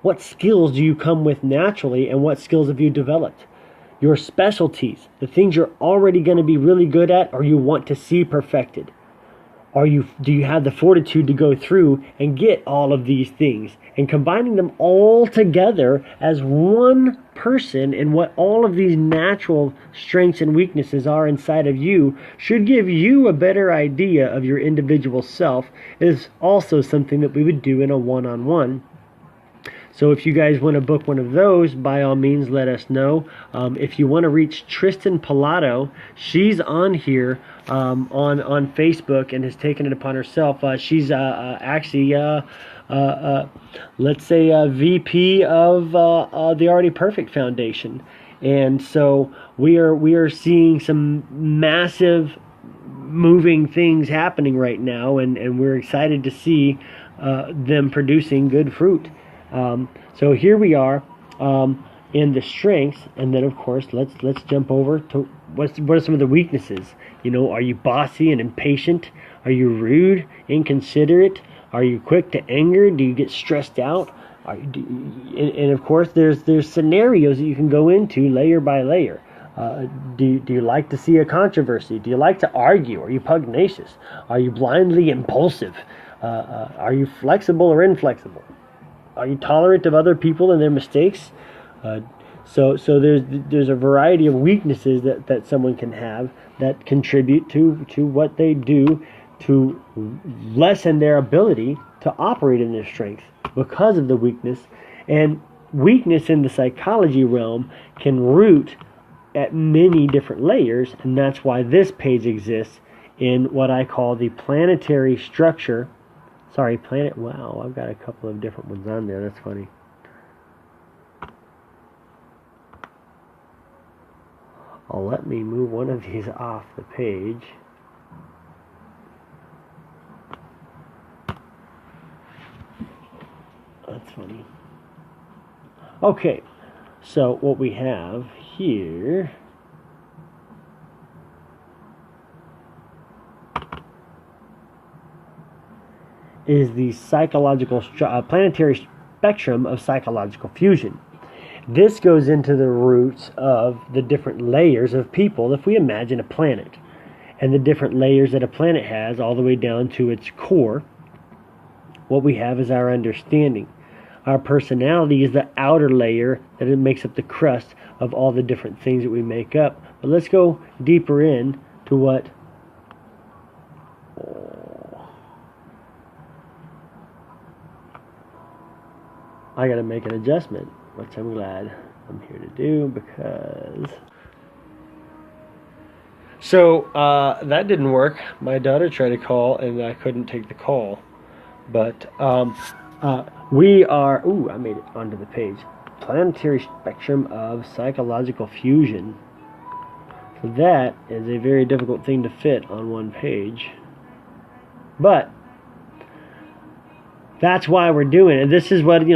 What skills do you come with naturally, and what skills have you developed? Your specialties, the things you're already going to be really good at or you want to see perfected. Do you have the fortitude to go through and get all of these things, and combining them all together as one person, and what all of these natural strengths and weaknesses are inside of you should give you a better idea of your individual self, is also something that we would do in a one-on-one. So if you guys want to book one of those, by all means, let us know. If you want to reach Tristan Pilato, she's on here on Facebook and has taken it upon herself. She's actually, let's say, VP of the Already Perfect Foundation. And so we are seeing some massive moving things happening right now, and we're excited to see them producing good fruit. So here we are. in the strengths, and then of course let's jump over to what are some of the weaknesses. You know, are you bossy and impatient? Are you rude, inconsiderate? Are you quick to anger? Do you get stressed out? And of course there's scenarios that you can go into layer by layer. Do you like to see a controversy? Do you like to argue? Are you pugnacious? Are you blindly impulsive? Are you flexible or inflexible? Are you tolerant of other people and their mistakes? So there's a variety of weaknesses that someone can have that contribute to what they do to lessen their ability to operate in their strength because of the weakness. And weakness in the psychology realm can root at many different layers, and that's why this page exists in what I call the planetary structure. Wow, I've got a couple of different ones on there. That's funny. Let me move one of these off the page. That's funny. Okay, so what we have here is the psychological planetary spectrum of psychological fusion. This goes into the roots of the different layers of people. If we imagine a planet and the different layers that a planet has all the way down to its core, what we have is our understanding. Our personality is the outer layer that it makes up the crust of all the different things that we make up. But let's go deeper in to what I gotta make an adjustment, which I'm glad I'm here to do, because that didn't work. My daughter tried to call and I couldn't take the call. But we are, I made it onto the page. Planetary spectrum of psychological fusion. So that is a very difficult thing to fit on one page. But that's why we're doing it. This is what, I'm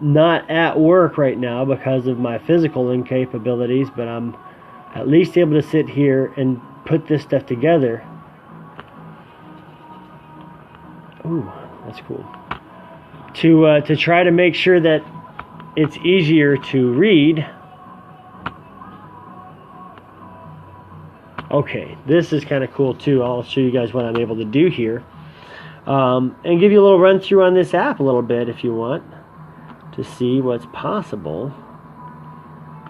not at work right now because of my physical incapabilities, but I'm at least able to sit here and put this stuff together. Ooh, that's cool. To try to make sure that it's easier to read. Okay, this is kind of cool too. I'll show you guys what I'm able to do here. And give you a little run through on this app a little bit if you want to see what's possible.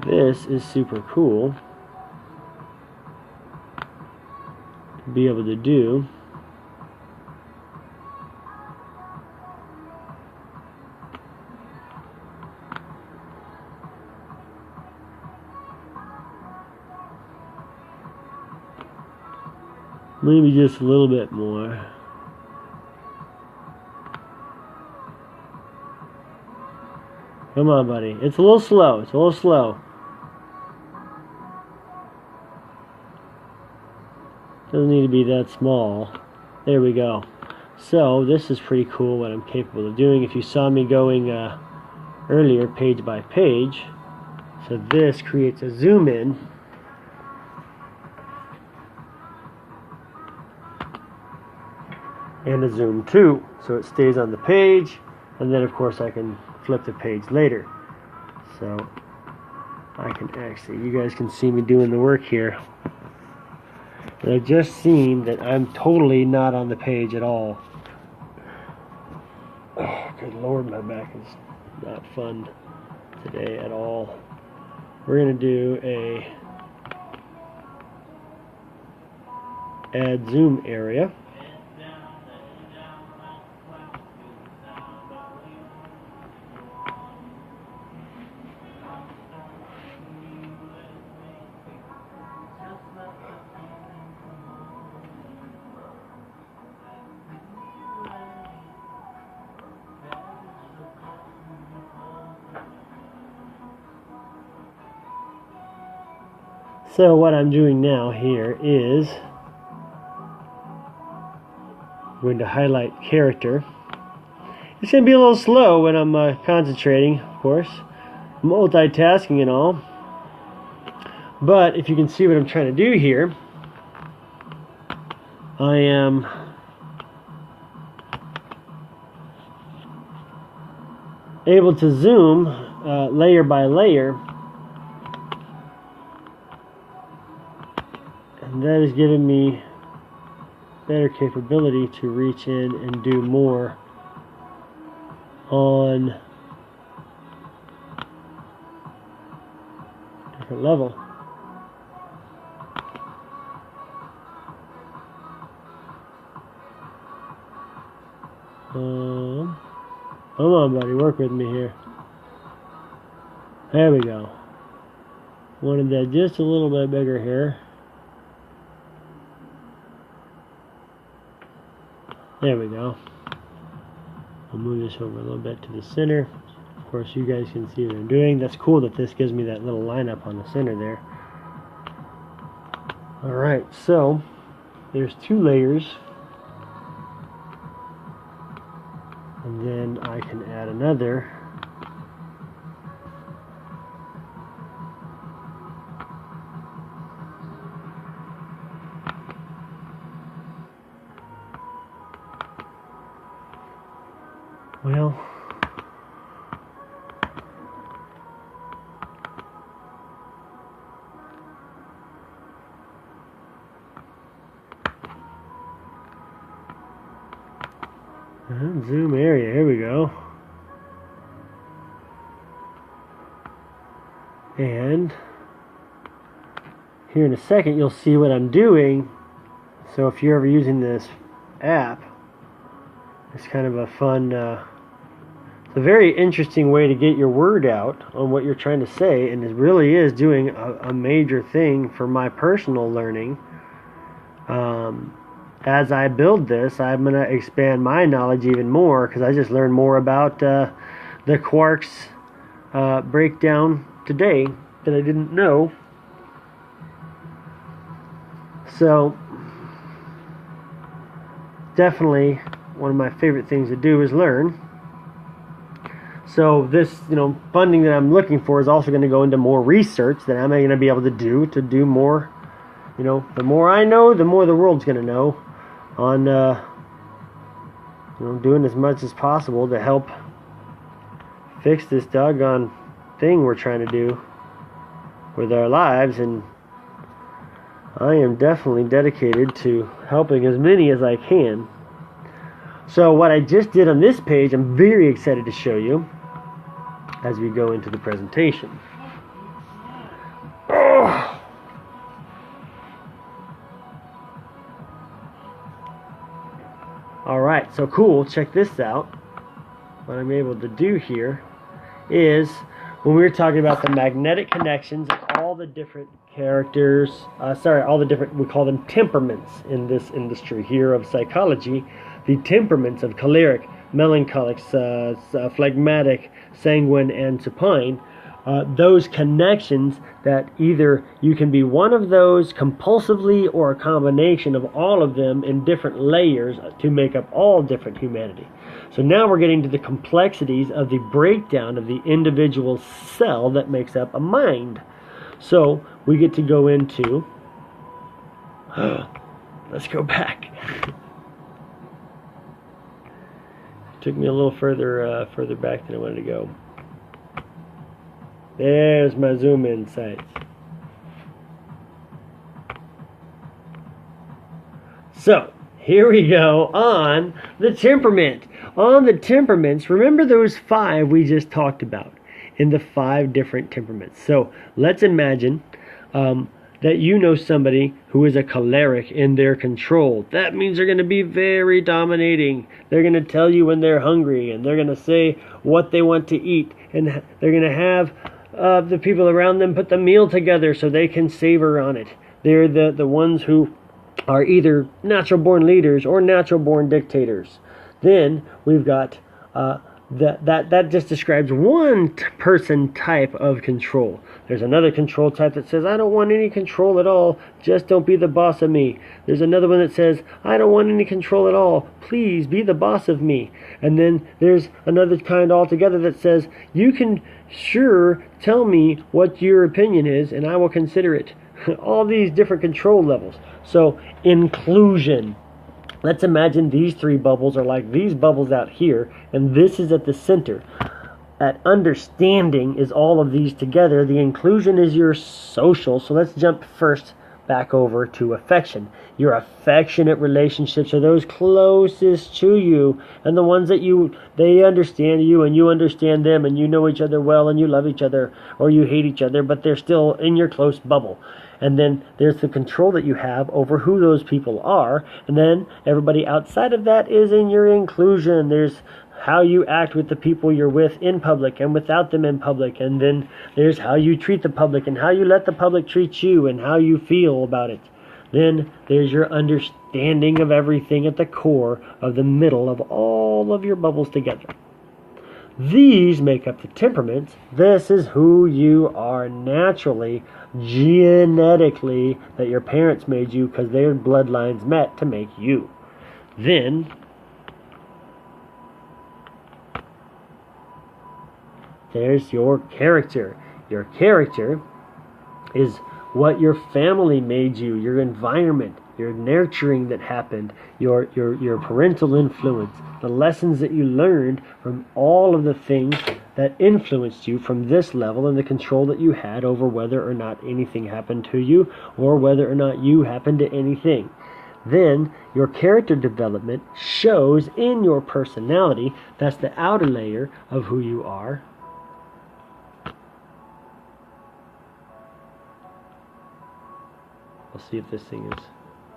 This is super cool to be able to do. Maybe just a little bit more. Come on, buddy. It's a little slow. It's a little slow. Doesn't need to be that small. There we go. So this is pretty cool what I'm capable of doing. If you saw me going earlier page by page, so this creates a zoom in. And a zoom too, so it stays on the page, and then of course I can flip the page later. So I can actually, you guys can see me doing the work here. And I've just seen that I'm totally not on the page at all. Oh, good Lord, my back is not fun today at all. We're gonna do a add zoom area. So what I'm doing now here is I'm going to highlight character. It's going to be a little slow when I'm concentrating. course, multitasking and all. But if you can see what I'm trying to do here, I am able to zoom layer by layer, and that is giving me better capability to reach in and do more on different level. Come on, buddy, work with me here. There we go. Wanted that just a little bit bigger here. There we go. I'll move this over a little bit to the center. Of course, you guys can see what I'm doing. That's cool that this gives me that little lineup on the center there. Alright, so there's 2 layers. And then I can add another. Well, zoom area, here we go. And here in a second you'll see what I'm doing. So if you're ever using this app, it's kind of a fun, it's a very interesting way to get your word out on what you're trying to say, and it really is doing a major thing for my personal learning. As I build this, I'm going to expand my knowledge even more, because I just learned more about the quarks breakdown today that I didn't know. So definitely one of my favorite things to do is learn. So this, funding that I'm looking for is also going to go into more research that I'm going to be able to do more. The more I know, the more the world's going to know on, doing as much as possible to help fix this doggone thing we're trying to do with our lives. And I am definitely dedicated to helping as many as I can. So what I just did on this page, I'm very excited to show you as we go into the presentation. Alright, so cool, check this out. What I'm able to do here is, when we were talking about the magnetic connections of all the different characters, all the different, we call them temperaments in this industry here of psychology, the temperaments of choleric, melancholic, phlegmatic, sanguine, and supine, those connections that either you can be one of those compulsively or a combination of all of them in different layers to make up all different humanity. So now we're getting to the complexities of the breakdown of the individual cell that makes up a mind. So we get to go into, let's go back. Took me a little further back than I wanted to go. There's my zoom in sights. So here we go on the temperament. On the temperaments, remember those 5 we just talked about in the 5 different temperaments. So let's imagine that you know somebody who is a choleric in their control. That means they're going to be very dominating. They're going to tell you when they're hungry, and they're going to say what they want to eat, and they're going to have the people around them put the meal together so they can savor on it. They're the ones who are either natural born leaders or natural born dictators. Then we've got that just describes one person type of control. There's another control type that says, I don't want any control at all, just don't be the boss of me. There's another one that says, I don't want any control at all, please be the boss of me. And then there's another kind altogether that says, you can sure tell me what your opinion is and I will consider it. All these different control levels. So inclusion. Let's imagine these three bubbles are like these bubbles out here, and this is at the center. That understanding is all of these together. The inclusion is your social. So let's jump first back over to affection. Your affectionate relationships are those closest to you, and the ones that they understand you and you understand them, and you know each other well and you love each other, or you hate each other, but they're still in your close bubble. And then there's the control that you have over who those people are. And then everybody outside of that is in your inclusion. There's how you act with the people you're with in public and without them in public. And then there's how you treat the public and how you let the public treat you and how you feel about it. Then there's your understanding of everything at the core of the middle of all of your bubbles together. These make up the temperaments. This is who you are naturally, genetically, that your parents made you because their bloodlines met to make you. Then there's your character. Your character is what your family made you, your environment, your nurturing that happened, your parental influence, the lessons that you learned from all of the things that influenced you from this level, and the control that you had over whether or not anything happened to you or whether or not you happened to anything. Then your character development shows in your personality. That's the outer layer of who you are. We'll see if this thing is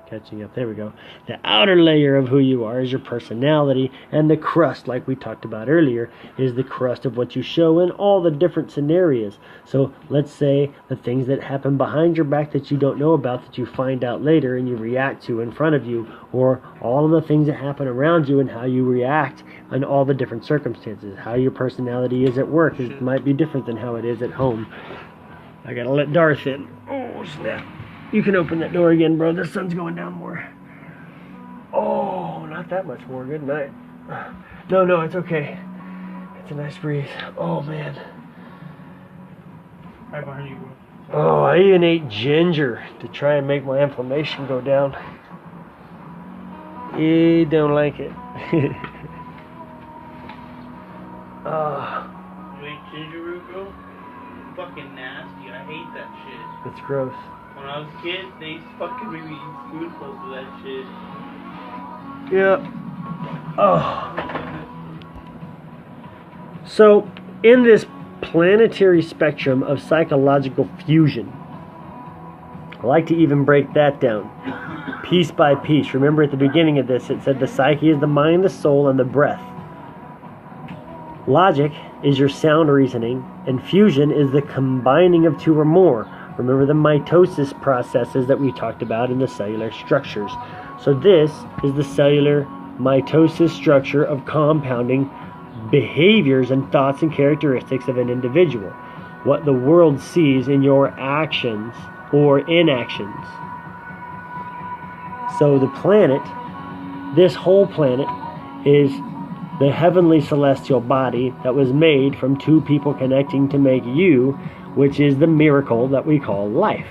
catching up. There we go. The outer layer of who you are is your personality, and the crust, like we talked about earlier, is the crust of what you show in all the different scenarios. So let's say the things that happen behind your back that you don't know about, that you find out later and you react to in front of you, or all of the things that happen around you and how you react in all the different circumstances. How your personality is at work, it might be different than how it is at home. I gotta let Darth in. Oh, snap. You can open that door again, bro. The sun's going down more. Oh, not that much more. Good night. No, it's okay. It's a nice breeze. Oh, man. Right behind you, bro. Oh, I even ate ginger to try and make my inflammation go down. You don't like it. You ate ginger root, bro? Fucking nasty. I hate that shit. It's gross. When I was a kid, they used to fucking make me eat spoonfuls of that shit. Yeah. Oh. So, in this planetary spectrum of psychological fusion, I like to even break that down piece by piece. Remember at the beginning of this, it said the psyche is the mind, the soul, and the breath. Logic is your sound reasoning, and fusion is the combining of two or more. Remember the mitosis processes that we talked about in the cellular structures. So this is the cellular mitosis structure of compounding behaviors and thoughts and characteristics of an individual. What the world sees in your actions or inactions. So the planet, this whole planet, is the heavenly celestial body that was made from two people connecting to make you, which is the miracle that we call life.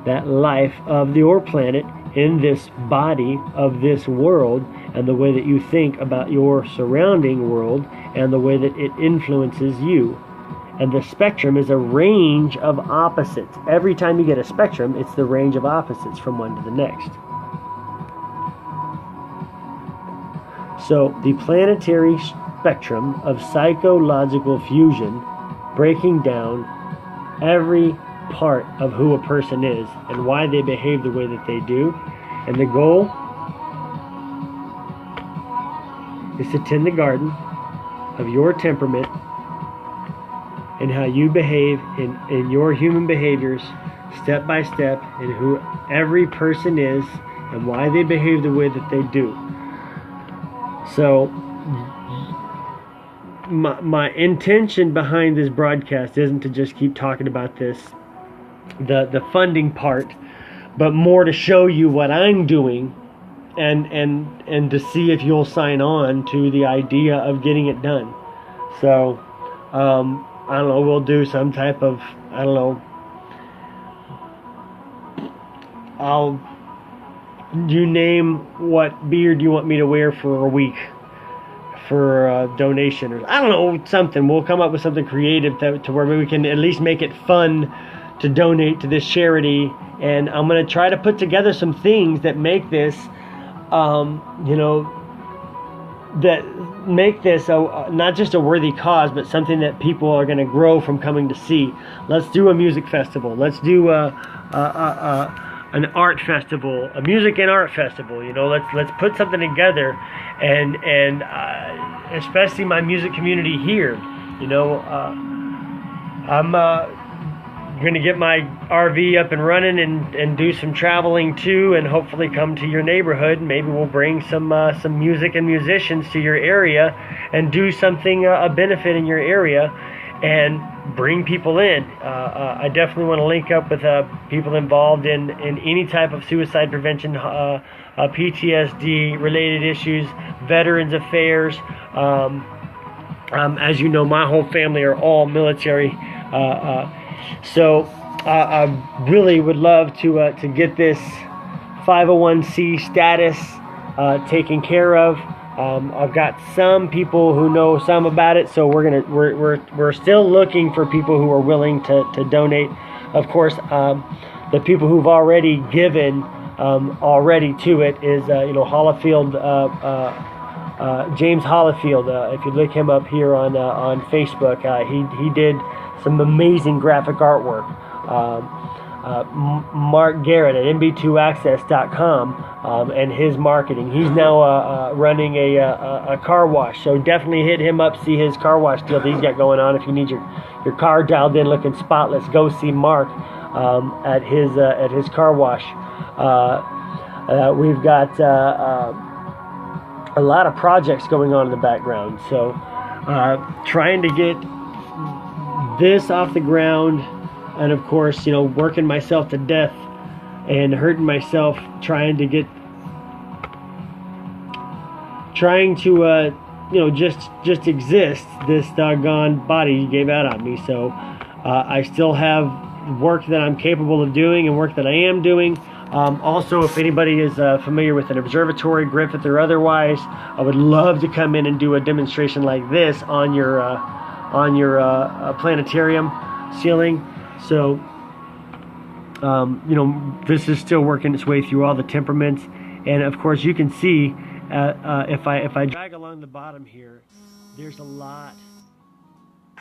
That life of your planet in this body of this world, and the way that you think about your surrounding world, and the way that it influences you. And the spectrum is a range of opposites. Every time you get a spectrum, it's the range of opposites from one to the next. So the planetary spectrum of psychological fusion, breaking down every part of who a person is and why they behave the way that they do. And the goal is to tend the garden of your temperament and how you behave in your human behaviors step by step, and who every person is and why they behave the way that they do. So my intention behind this broadcast isn't to just keep talking about this, the funding part, but more to show you what I'm doing, and to see if you'll sign on to the idea of getting it done. So I don't know, we'll do some type of, I don't know, you name what beard you want me to wear for a week for a donation, or I don't know, something. We'll come up with something creative to where we can at least make it fun to donate to this charity. And I'm going to try to put together some things that make this, that make this not just a worthy cause, but something that people are going to grow from coming to see. Let's do a music festival. Let's do an art festival, a music and art festival. Let's put something together, and especially my music community here. I'm going to get my RV up and running and do some traveling too, and hopefully come to your neighborhood. Maybe we'll bring some music and musicians to your area and do something, a benefit in your area, and bring people in. I definitely want to link up with people involved in any type of suicide prevention, PTSD related issues, veterans affairs. As you know, my whole family are all military. So I really would love to get this 501c status taken care of. I've got some people who know some about it, so we're still looking for people who are willing to donate. Of course, the people who've already given already to it is Hollifield, James Hollifield. If you look him up here on Facebook, he did some amazing graphic artwork. Mark Garrett at mb2access.com and his marketing. He's now running a car wash, so definitely hit him up, see his car wash deal that he's got going on. If you need your car dialed in looking spotless, go see Mark at his car wash. We've got a lot of projects going on in the background, so trying to get this off the ground, and of course, working myself to death and hurting myself trying to just exist. This doggone body gave out on me. So I still have work that I'm capable of doing and work that I am doing. Also, if anybody is familiar with an observatory, Griffith or otherwise, I would love to come in and do a demonstration like this on your planetarium ceiling. So this is still working its way through all the temperaments, and of course you can see if I drag along the bottom here, there's a lot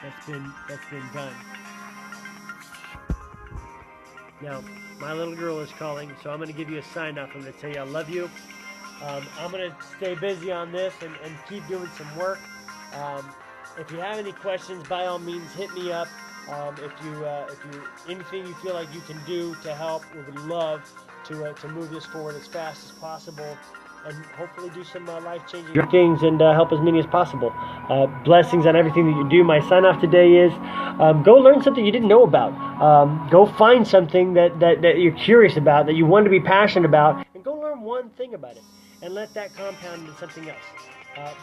that's been done. Now my little girl is calling, so I'm going to give you a sign off. I'm going to tell you I love you. I'm going to stay busy on this and keep doing some work. If you have any questions, by all means hit me up. If you anything you feel like you can do to help, we would love to move this forward as fast as possible, and hopefully do some life-changing things and help as many as possible. Blessings on everything that you do. My sign-off today is go learn something you didn't know about. Go find something that you're curious about, that you want to be passionate about, and go learn one thing about it, and let that compound into something else.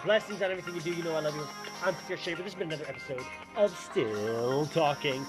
Blessings on everything you do. I love you. I'm Peter Shaver. This has been another episode of Still Talking.